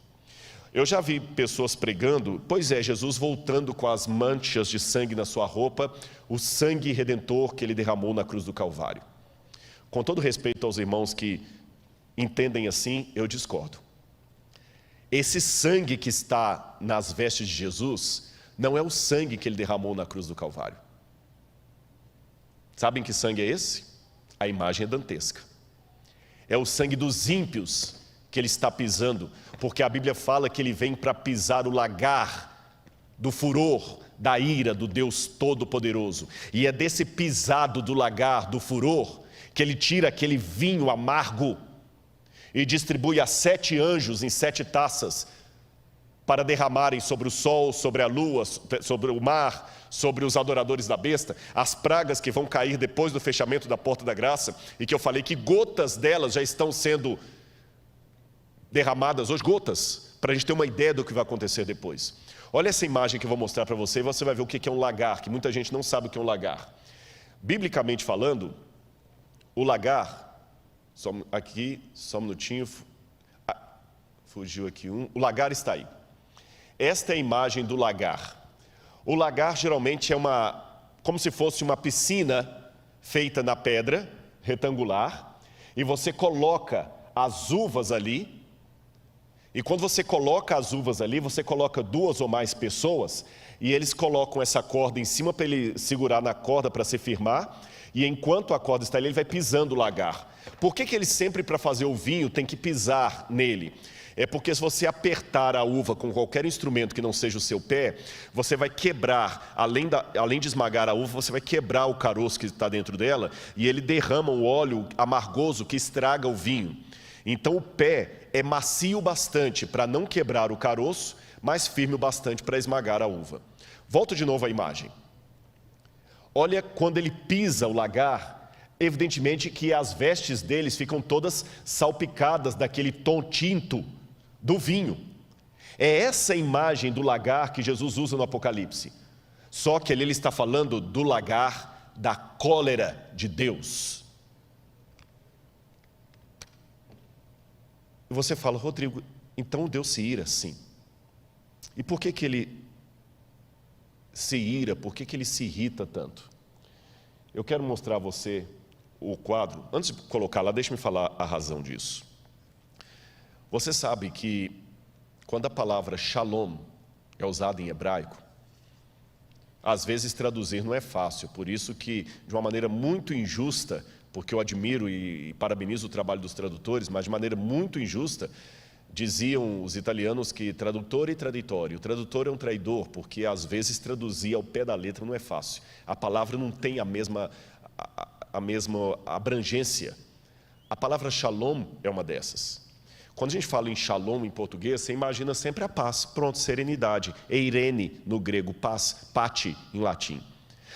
Eu já vi pessoas pregando, pois é, Jesus voltando com as manchas de sangue na sua roupa, o sangue redentor que ele derramou na cruz do Calvário. Com todo respeito aos irmãos que entendem assim, eu discordo. Esse sangue que está nas vestes de Jesus não é o sangue que ele derramou na cruz do Calvário. Sabem que sangue é esse? A imagem é dantesca. É o sangue dos ímpios que ele está pisando, porque a Bíblia fala que ele vem para pisar o lagar do furor, da ira do Deus Todo-Poderoso. E é desse pisado do lagar, do furor, que ele tira aquele vinho amargo e distribui a 7 anjos em 7 taças, para derramarem sobre o sol, sobre a lua, sobre o mar, sobre os adoradores da besta, as pragas que vão cair depois do fechamento da porta da graça, e que eu falei que gotas delas já estão sendo derramadas hoje, gotas, para a gente ter uma ideia do que vai acontecer depois. Olha essa imagem que eu vou mostrar para você, e você vai ver o que é um lagar, que muita gente não sabe o que é um lagar. Biblicamente falando, o lagar, só um minutinho, fugiu aqui o lagar está aí. Esta é a imagem do lagar. O lagar geralmente é como se fosse uma piscina feita na pedra, retangular, e você coloca as uvas ali, e quando você coloca as uvas ali, você coloca 2 ou mais pessoas, e eles colocam essa corda em cima para ele segurar na corda para se firmar, e enquanto a corda está ali, ele vai pisando o lagar. Por que ele sempre, para fazer o vinho, tem que pisar nele? É porque se você apertar a uva com qualquer instrumento que não seja o seu pé, você vai quebrar, além de esmagar a uva, você vai quebrar o caroço que está dentro dela, e ele derrama um óleo amargoso que estraga o vinho. Então o pé é macio bastante para não quebrar o caroço, mas firme o bastante para esmagar a uva. Volto de novo à imagem. Olha quando ele pisa o lagar, evidentemente que as vestes deles ficam todas salpicadas daquele tom tinto do vinho. É essa imagem do lagar que Jesus usa no Apocalipse. Só que ali ele está falando do lagar da cólera de Deus. E você fala, Rodrigo, então Deus se ira? Sim. E por que ele se ira? Por que ele se irrita tanto? Eu quero mostrar a você o quadro. Antes de colocar lá, deixe-me falar a razão disso. Você sabe que quando a palavra shalom é usada em hebraico, às vezes traduzir não é fácil, por isso que de uma maneira muito injusta, porque eu admiro e parabenizo o trabalho dos tradutores, mas de maneira muito injusta, diziam os italianos que tradutor e traditório. O tradutor é um traidor, porque às vezes traduzir ao pé da letra não é fácil. A palavra não tem a mesma abrangência. A palavra shalom é uma dessas. Quando a gente fala em shalom em português, você imagina sempre a paz, pronto, serenidade. Eirene no grego, paz, pati em latim.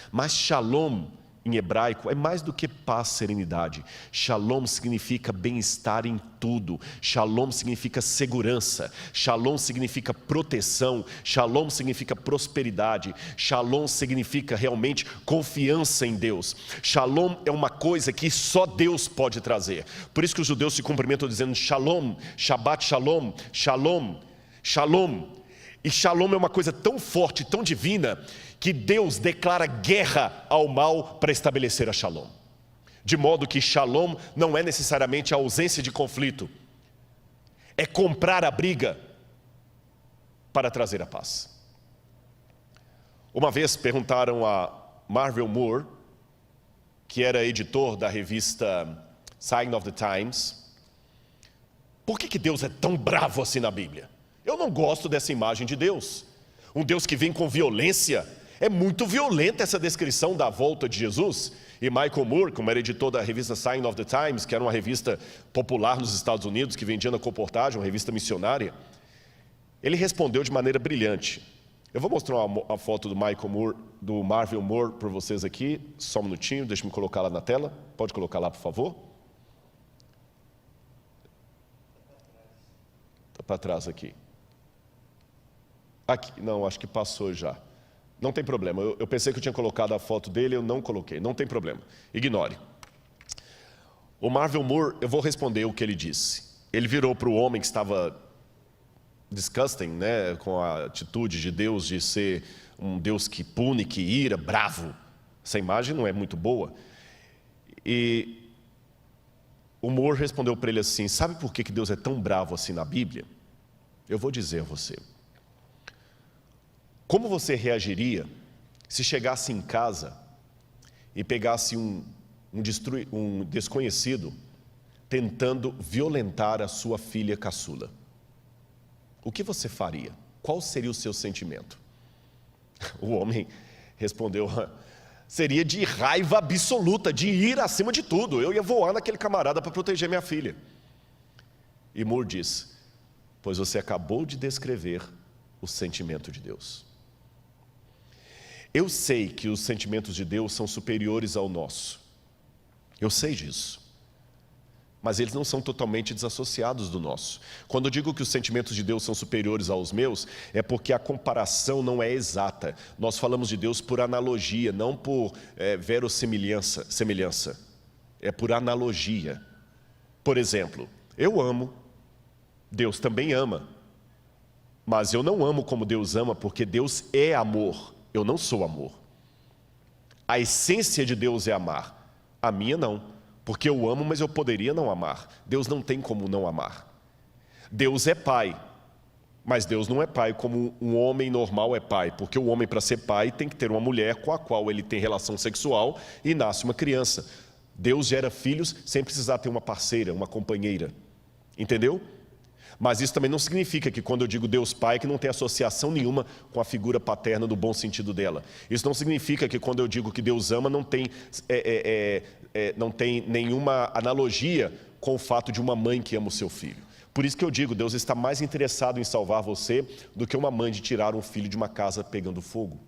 Mas shalom em hebraico é mais do que paz, serenidade. Shalom significa bem-estar em tudo. Shalom significa segurança. Shalom significa proteção. Shalom significa prosperidade. Shalom significa realmente confiança em Deus. Shalom é uma coisa que só Deus pode trazer. Por isso que os judeus se cumprimentam dizendo Shalom, Shabbat Shalom, Shalom, Shalom. E Shalom é uma coisa tão forte, tão divina, que Deus declara guerra ao mal para estabelecer a Shalom. De modo que Shalom não é necessariamente a ausência de conflito, é comprar a briga para trazer a paz. Uma vez perguntaram a Marvel Moore, que era editor da revista Sign of the Times, por que Deus é tão bravo assim na Bíblia? Eu não gosto dessa imagem de Deus. Um Deus que vem com violência. É muito violenta essa descrição da volta de Jesus. E Michael Moore, como era editor da revista Sign of the Times, que era uma revista popular nos Estados Unidos, que vendia na colportagem, uma revista missionária, ele respondeu de maneira brilhante. Eu vou mostrar uma foto do Michael Moore, do Marvel Moore para vocês aqui. Só um minutinho, deixa eu colocar lá na tela. Pode colocar lá, por favor. Está para trás aqui. Aqui, não, acho que passou já. Não tem problema, eu pensei que eu tinha colocado a foto dele, eu não coloquei, não tem problema, ignore. O Marvel Moore, eu vou responder o que ele disse. Ele virou para o homem que estava disgusting, né, com a atitude de Deus, de ser um Deus que pune, que ira, bravo. Essa imagem não é muito boa. E o Moore respondeu para ele assim, sabe por que Deus é tão bravo assim na Bíblia? Eu vou dizer a você. Como você reagiria se chegasse em casa e pegasse um desconhecido tentando violentar a sua filha caçula? O que você faria? Qual seria o seu sentimento? O homem respondeu: seria de raiva absoluta, de ir acima de tudo. Eu ia voar naquele camarada para proteger minha filha. E Moore diz: pois você acabou de descrever o sentimento de Deus. Eu sei que os sentimentos de Deus são superiores ao nosso. Eu sei disso. Mas eles não são totalmente desassociados do nosso. Quando eu digo que os sentimentos de Deus são superiores aos meus, é porque a comparação não é exata. Nós falamos de Deus por analogia, não por verossimilhança. É por analogia. Por exemplo, eu amo, Deus também ama. Mas eu não amo como Deus ama, porque Deus é amor. Eu não sou amor. A essência de Deus é amar. A minha não. Porque eu amo, mas eu poderia não amar. Deus não tem como não amar. Deus é pai, mas Deus não é pai como um homem normal é pai. Porque o homem, para ser pai, tem que ter uma mulher com a qual ele tem relação sexual e nasce uma criança. Deus gera filhos sem precisar ter uma parceira, uma companheira. Entendeu? Mas isso também não significa que quando eu digo Deus Pai, que não tem associação nenhuma com a figura paterna no bom sentido dela. Isso não significa que quando eu digo que Deus ama, não tem nenhuma analogia com o fato de uma mãe que ama o seu filho. Por isso que eu digo, Deus está mais interessado em salvar você do que uma mãe de tirar um filho de uma casa pegando fogo.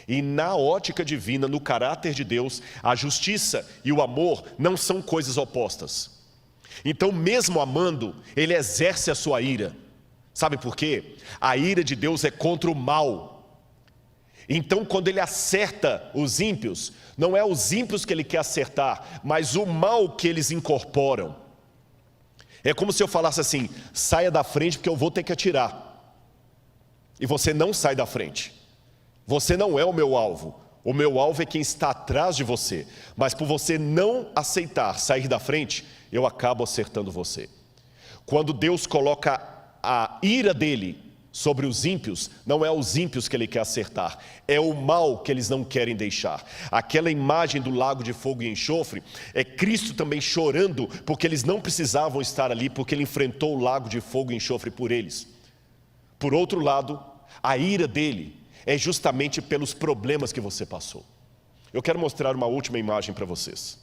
E na ótica divina, no caráter de Deus, a justiça e o amor não são coisas opostas. Então, mesmo amando, ele exerce a sua ira. Sabe por quê? A ira de Deus é contra o mal. Então, quando ele acerta os ímpios, não é os ímpios que ele quer acertar, mas o mal que eles incorporam. É como se eu falasse assim: saia da frente porque eu vou ter que atirar. E você não sai da frente. Você não é o meu alvo. O meu alvo é quem está atrás de você. Mas por você não aceitar sair da frente, eu acabo acertando você. Quando Deus coloca a ira dele sobre os ímpios, não é os ímpios que ele quer acertar, é o mal que eles não querem deixar. Aquela imagem do lago de fogo e enxofre é Cristo também chorando, porque eles não precisavam estar ali, porque ele enfrentou o lago de fogo e enxofre por eles. Por outro lado, a ira dele é justamente pelos problemas que você passou. Eu quero mostrar uma última imagem para vocês.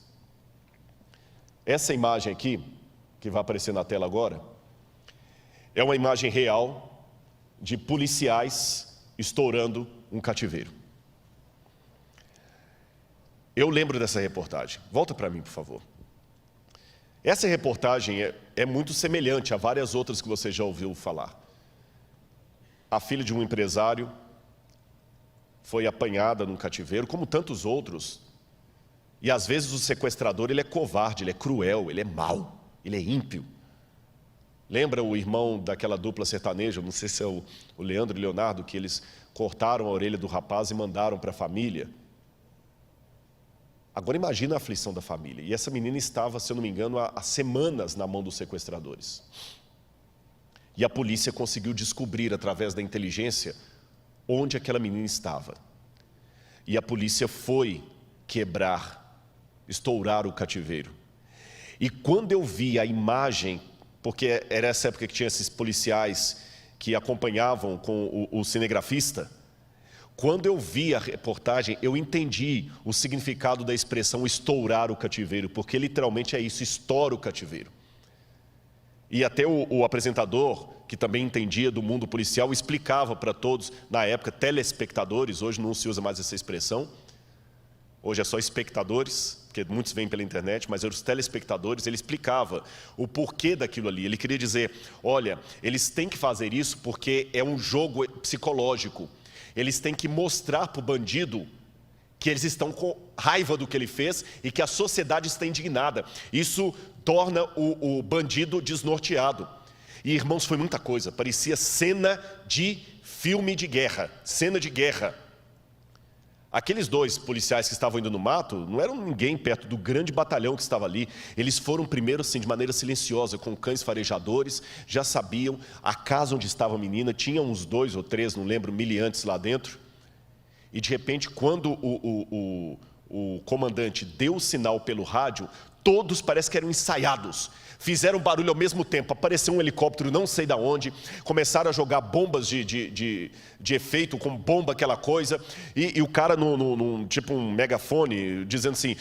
Essa imagem aqui, que vai aparecer na tela agora, é uma imagem real de policiais estourando um cativeiro. Eu lembro dessa reportagem. Volta para mim, por favor. Essa reportagem é muito semelhante a várias outras que você já ouviu falar. A filha de um empresário foi apanhada num cativeiro, como tantos outros. E às vezes o sequestrador, ele é covarde, ele é cruel, ele é mau, ele é ímpio. Lembra o irmão daquela dupla sertaneja, não sei se é o Leandro e o Leonardo, que eles cortaram a orelha do rapaz e mandaram para a família? Agora imagina a aflição da família. E essa menina estava, se eu não me engano, há semanas na mão dos sequestradores. E a polícia conseguiu descobrir, através da inteligência, onde aquela menina estava. E a polícia foi estourar o cativeiro. E quando eu vi a imagem, porque era essa época que tinha esses policiais que acompanhavam com o cinegrafista, quando eu vi a reportagem, eu entendi o significado da expressão estourar o cativeiro, porque literalmente é isso, estoura o cativeiro. E até o apresentador, que também entendia do mundo policial, explicava para todos, na época, telespectadores, hoje não se usa mais essa expressão, hoje é só espectadores, porque muitos vêm pela internet, mas os telespectadores, ele explicava o porquê daquilo ali. Ele queria dizer, olha, eles têm que fazer isso porque é um jogo psicológico. Eles têm que mostrar para o bandido que eles estão com raiva do que ele fez e que a sociedade está indignada. Isso torna o bandido desnorteado. E, irmãos, foi muita coisa, parecia cena de filme de guerra, cena de guerra. Aqueles dois policiais que estavam indo no mato, não eram ninguém perto do grande batalhão que estava ali. Eles foram primeiro, assim, de maneira silenciosa, com cães farejadores, já sabiam a casa onde estava a menina, tinha uns 2 ou 3, não lembro, miliantes lá dentro. E de repente, quando o comandante deu o sinal pelo rádio, todos parece que eram ensaiados. Fizeram barulho ao mesmo tempo, apareceu um helicóptero não sei de onde, começaram a jogar bombas de efeito, com bomba, aquela coisa, e o cara tipo um megafone, dizendo assim: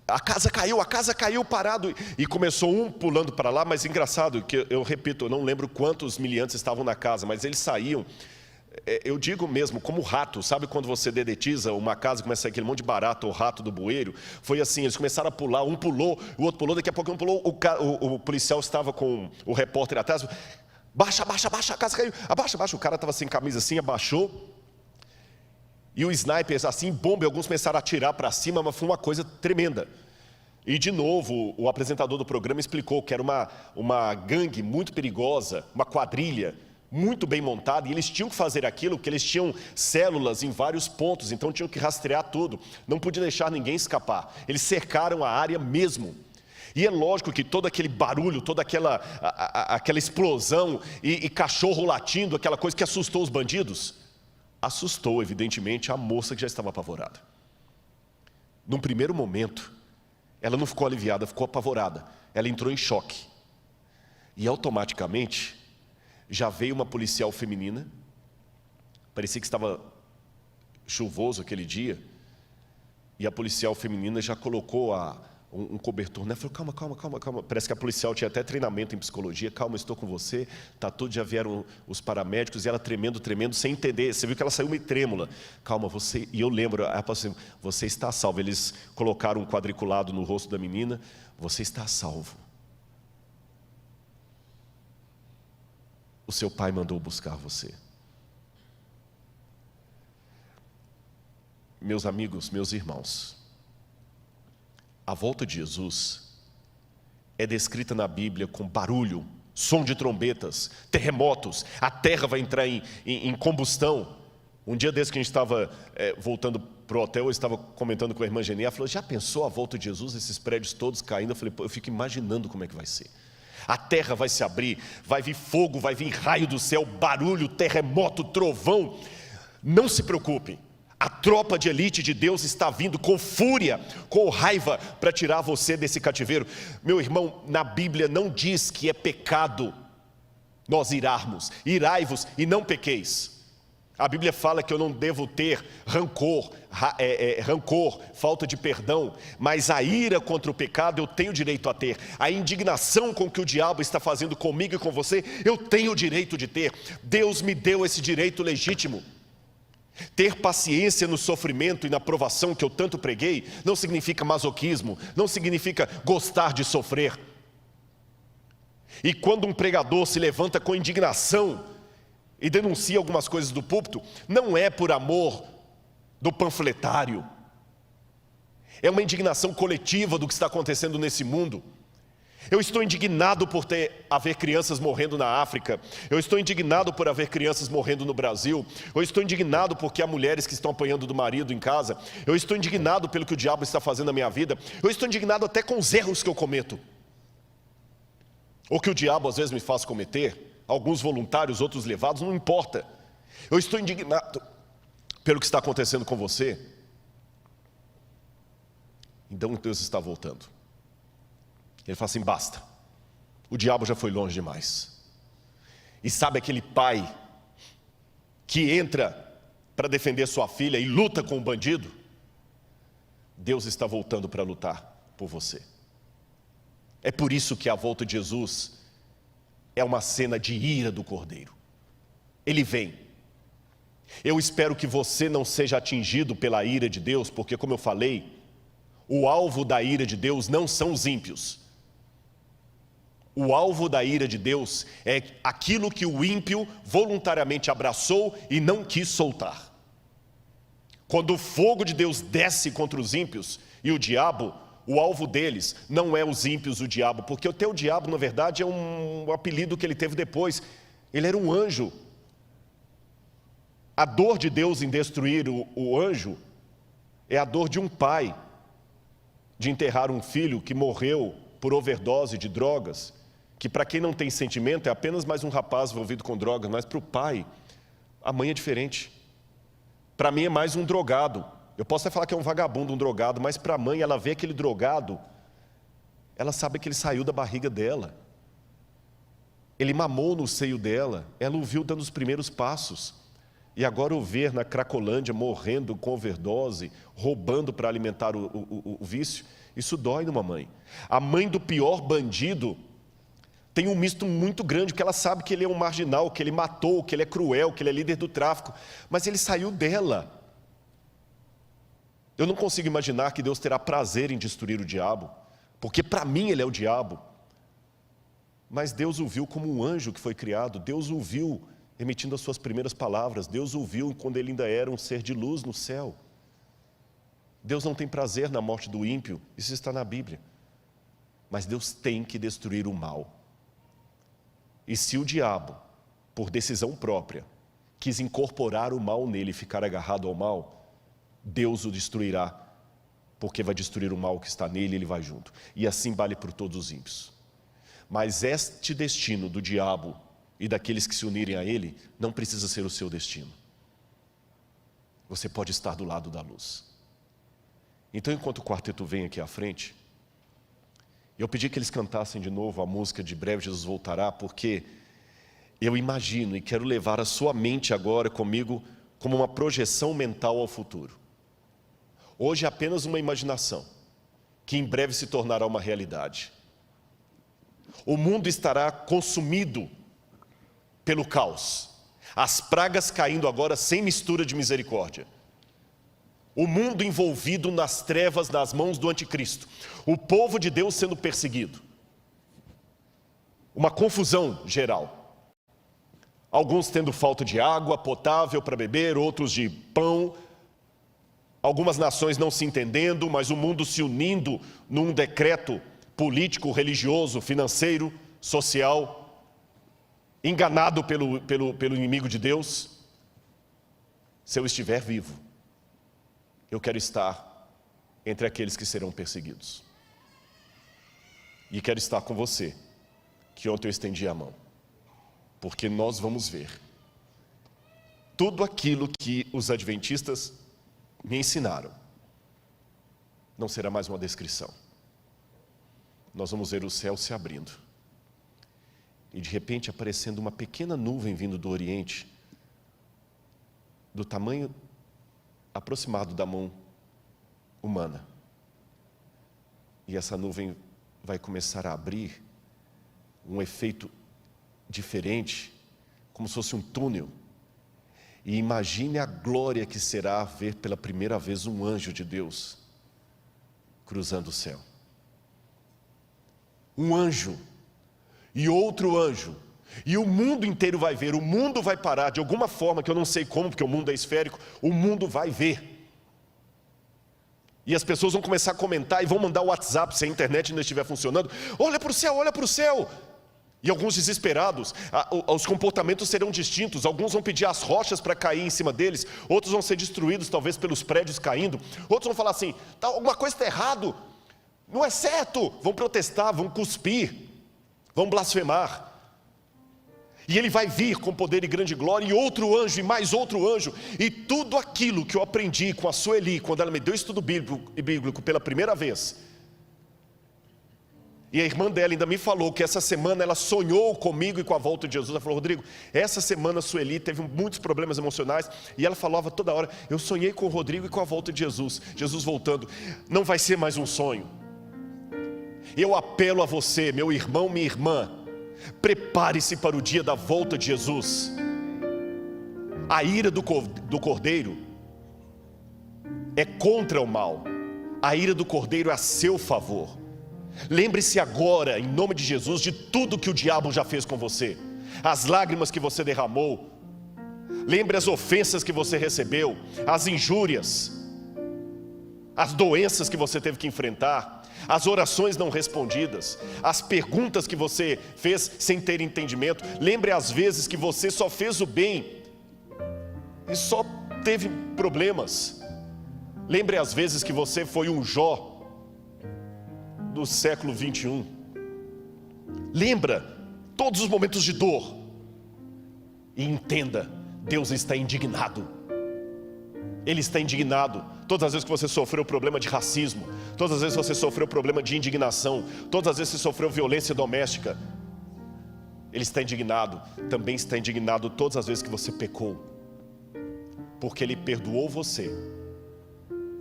a casa caiu, parado, e começou um pulando para lá. Mas engraçado, que eu repito, eu não lembro quantos miliantes estavam na casa, mas eles saíam, eu digo mesmo, como rato. Sabe quando você dedetiza uma casa e começa a sair aquele monte de barato ou rato do bueiro? Foi assim, eles começaram a pular, um pulou, o outro pulou, daqui a pouco um pulou, o policial estava com o repórter atrás: baixa, a casa caiu, abaixa, o cara estava sem camisa assim, abaixou, e o sniper assim, bomba, e alguns começaram a atirar para cima, mas foi uma coisa tremenda. E de novo, o apresentador do programa explicou que era uma gangue muito perigosa, uma quadrilha, muito bem montada, e eles tinham que fazer aquilo porque eles tinham células em vários pontos, então tinham que rastrear tudo, não podia deixar ninguém escapar. Eles cercaram a área mesmo. E é lógico que todo aquele barulho, toda aquela explosão e cachorro latindo, aquela coisa que assustou os bandidos, assustou evidentemente a moça que já estava apavorada. Num primeiro momento, ela não ficou aliviada, ficou apavorada. Ela entrou em choque. E automaticamente já veio uma policial feminina. Parecia que estava chuvoso aquele dia. E a policial feminina já colocou um cobertor, né? Falou: calma. Parece que a policial tinha até treinamento em psicologia. Calma, estou com você. Tá tudo, já vieram os paramédicos. E ela tremendo, sem entender. Você viu que ela saiu meio trêmula. Calma, você... E eu lembro, ela falou assim: você está salvo. Eles colocaram um quadriculado no rosto da menina. Você está salvo. O seu pai mandou buscar você. Meus amigos, meus irmãos, a volta de Jesus é descrita na Bíblia com barulho, som de trombetas, terremotos, a terra vai entrar em combustão. Um dia desse que a gente estava voltando para o hotel, eu estava comentando com a irmã Geni, ela falou: já pensou a volta de Jesus, esses prédios todos caindo? Eu falei: eu fico imaginando como é que vai ser. A terra vai se abrir, vai vir fogo, vai vir raio do céu, barulho, terremoto, trovão. Não se preocupem. A tropa de elite de Deus está vindo com fúria, com raiva, para tirar você desse cativeiro. Meu irmão, na Bíblia não diz que é pecado nós irarmos. Irai-vos e não pequeis. A Bíblia fala que eu não devo ter rancor, falta de perdão, mas a ira contra o pecado eu tenho direito a ter. A indignação com que o diabo está fazendo comigo e com você, eu tenho o direito de ter. Deus me deu esse direito legítimo. Ter paciência no sofrimento e na provação que eu tanto preguei não significa masoquismo, não significa gostar de sofrer. E quando um pregador se levanta com indignação e denuncia algumas coisas do púlpito, não é por amor do panfletário, é uma indignação coletiva do que está acontecendo nesse mundo. Eu estou indignado por haver crianças morrendo na África. Eu estou indignado por haver crianças morrendo no Brasil. Eu estou indignado porque há mulheres que estão apanhando do marido em casa. Eu estou indignado pelo que o diabo está fazendo na minha vida. Eu estou indignado até com os erros que eu cometo, ou que o diabo às vezes me faz cometer. Alguns voluntários, outros levados, não importa. Eu estou indignado pelo que está acontecendo com você. Então Deus está voltando. Ele fala assim: basta, o diabo já foi longe demais. E sabe aquele pai que entra para defender sua filha e luta com o bandido? Deus está voltando para lutar por você. É por isso que a volta de Jesus é uma cena de ira do Cordeiro. Ele vem. Eu espero que você não seja atingido pela ira de Deus, porque, como eu falei, o alvo da ira de Deus não são os ímpios. O alvo da ira de Deus é aquilo que o ímpio voluntariamente abraçou e não quis soltar. Quando o fogo de Deus desce contra os ímpios e o diabo, o alvo deles não é os ímpios, o diabo, porque o teu diabo, na verdade, é um apelido que ele teve depois. Ele era um anjo. A dor de Deus em destruir o anjo é a dor de um pai de enterrar um filho que morreu por overdose de drogas, que para quem não tem sentimento é apenas mais um rapaz envolvido com drogas, mas para o pai, a mãe é diferente. Para mim é mais um drogado. Eu posso até falar que é um vagabundo, um drogado, mas para a mãe, ela vê aquele drogado Ela sabe que ele saiu da barriga dela. Ele mamou no seio dela. Ela o viu dando os primeiros passos. E agora o ver na Cracolândia morrendo com overdose, roubando para alimentar o vício, isso dói numa mãe. A mãe do pior bandido tem um misto muito grande, porque ela sabe que ele é um marginal, que ele matou, que ele é cruel, que ele é líder do tráfico, mas ele saiu dela. Eu não consigo imaginar que Deus terá prazer em destruir o diabo, porque para mim ele é o diabo. Mas Deus o viu como um anjo que foi criado, Deus o viu emitindo as suas primeiras palavras, Deus o viu quando ele ainda era um ser de luz no céu. Deus não tem prazer na morte do ímpio, isso está na Bíblia. Mas Deus tem que destruir o mal. E se o diabo, por decisão própria, quis incorporar o mal nele e ficar agarrado ao mal, Deus o destruirá, porque vai destruir o mal que está nele e ele vai junto. E assim vale por todos os ímpios. Mas este destino do diabo e daqueles que se unirem a ele, não precisa ser o seu destino. Você pode estar do lado da luz. Então, enquanto o quarteto vem aqui à frente, eu pedi que eles cantassem de novo a música de Breve Jesus Voltará, porque eu imagino e quero levar a sua mente agora comigo como uma projeção mental ao futuro. Hoje é apenas uma imaginação, que em breve se tornará uma realidade. O mundo estará consumido pelo caos. As pragas caindo agora sem mistura de misericórdia. O mundo envolvido nas trevas, nas mãos do anticristo. O povo de Deus sendo perseguido. Uma confusão geral. Alguns tendo falta de água potável para beber, outros de pão. Algumas nações não se entendendo, mas o mundo se unindo num decreto político, religioso, financeiro, social, enganado pelo inimigo de Deus. Se eu estiver vivo, eu quero estar entre aqueles que serão perseguidos. E quero estar com você, que ontem eu estendi a mão. Porque nós vamos ver tudo aquilo que os adventistas me ensinaram. Não será mais uma descrição. Nós vamos ver o céu se abrindo. E de repente aparecendo uma pequena nuvem vindo do Oriente, do tamanho aproximado da mão humana. E essa nuvem vai começar a abrir um efeito diferente, como se fosse um túnel. E imagine a glória que será ver pela primeira vez um anjo de Deus cruzando o céu. Um anjo e outro anjo. E o mundo inteiro vai ver, o mundo vai parar de alguma forma, que eu não sei como, porque o mundo é esférico, o mundo vai ver. E as pessoas vão começar a comentar e vão mandar o WhatsApp, se a internet ainda estiver funcionando. Olha para o céu, olha para o céu. E alguns desesperados, os comportamentos serão distintos. Alguns vão pedir as rochas para cair em cima deles. Outros vão ser destruídos, talvez pelos prédios caindo. Outros vão falar assim, alguma coisa está errado. Não é certo. Vão protestar, vão cuspir, vão blasfemar. E ele vai vir com poder e grande glória, e outro anjo, e mais outro anjo. E tudo aquilo que eu aprendi com a Sueli, quando ela me deu estudo bíblico pela primeira vez. E a irmã dela ainda me falou que essa semana ela sonhou comigo e com a volta de Jesus. Ela falou, Rodrigo, essa semana a Sueli teve muitos problemas emocionais. E ela falava toda hora, eu sonhei com o Rodrigo e com a volta de Jesus. Jesus voltando, não vai ser mais um sonho. Eu apelo a você, meu irmão, minha irmã, prepare-se para o dia da volta de Jesus. A ira do Cordeiro é contra o mal. A ira do Cordeiro é a seu favor. Lembre-se agora, em nome de Jesus, de tudo que o diabo já fez com você. As lágrimas que você derramou. Lembre as ofensas que você recebeu, as injúrias, as doenças que você teve que enfrentar, as orações não respondidas, as perguntas que você fez sem ter entendimento. Lembre as vezes que você só fez o bem e só teve problemas. Lembre as vezes que você foi um Jó do século 21. Lembra todos os momentos de dor. E entenda, Deus está indignado. Ele está indignado. Todas as vezes que você sofreu problema de racismo, todas as vezes que você sofreu problema de indignação, todas as vezes que você sofreu violência doméstica, Ele está indignado. Também está indignado todas as vezes que você pecou, porque Ele perdoou você,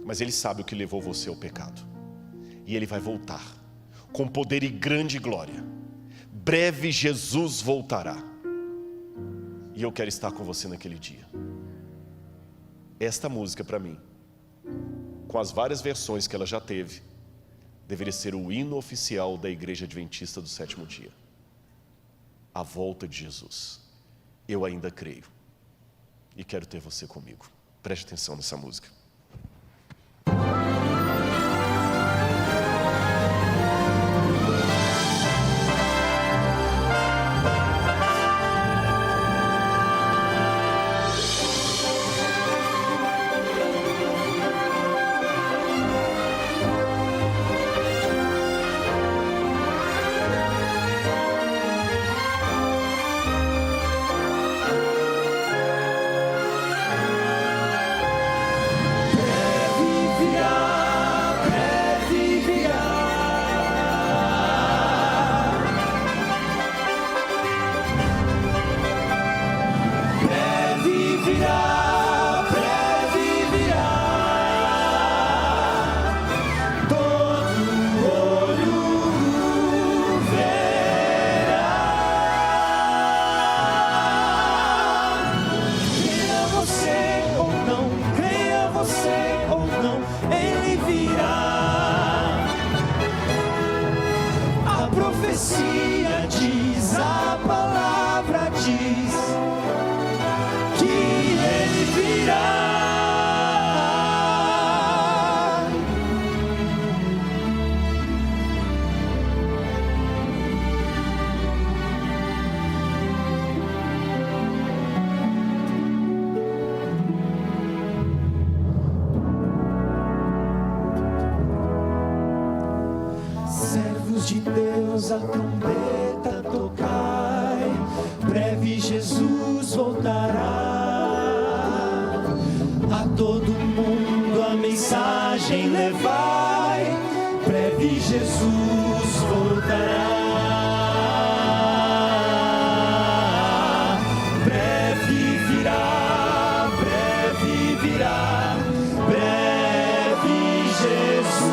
mas Ele sabe o que levou você ao pecado. E Ele vai voltar com poder e grande glória. Breve Jesus voltará, e eu quero estar com você naquele dia. Esta música, para mim, com as várias versões que ela já teve, deveria ser o hino oficial da Igreja Adventista do Sétimo Dia. A volta de Jesus. Eu ainda creio e quero ter você comigo. Preste atenção nessa música. de Deus, a trombeta tocai, breve Jesus voltará. A todo mundo a mensagem levai, breve Jesus voltará. Breve virá, breve virá, breve Jesus.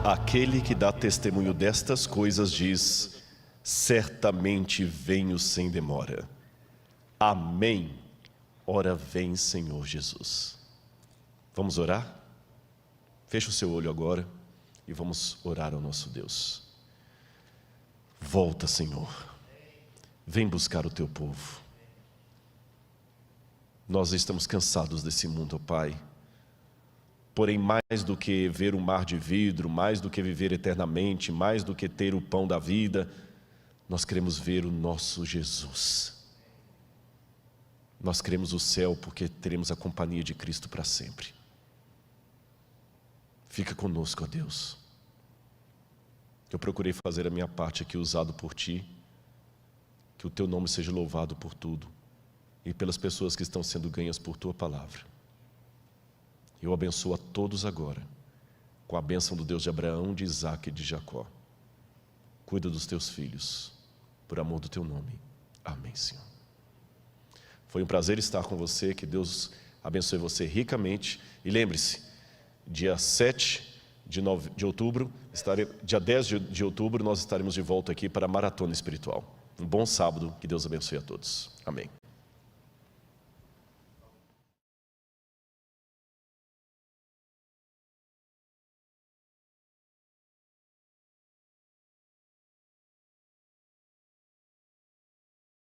Aquele que dá testemunho destas coisas diz: certamente venho sem demora. Amém. Ora vem, Senhor Jesus. Vamos orar? Feche o seu olho agora e vamos orar ao nosso Deus. Volta, Senhor. Vem buscar o teu povo. Nós estamos cansados desse mundo, ó Pai. Porém, mais do que ver um mar de vidro, mais do que viver eternamente, mais do que ter o pão da vida, nós queremos ver o nosso Jesus. Nós queremos o céu porque teremos a companhia de Cristo para sempre. Fica conosco, ó Deus. Eu procurei fazer a minha parte aqui, usado por Ti. Que o Teu nome seja louvado por tudo e pelas pessoas que estão sendo ganhas por Tua palavra. Eu abençoo a todos agora, com a bênção do Deus de Abraão, de Isaque e de Jacó. Cuida dos teus filhos, por amor do teu nome. Amém, Senhor. Foi um prazer estar com você, que Deus abençoe você ricamente. E lembre-se, dia 7 de outubro, dia 10 de outubro, nós estaremos de volta aqui para a Maratona Espiritual. Um bom sábado, que Deus abençoe a todos. Amém.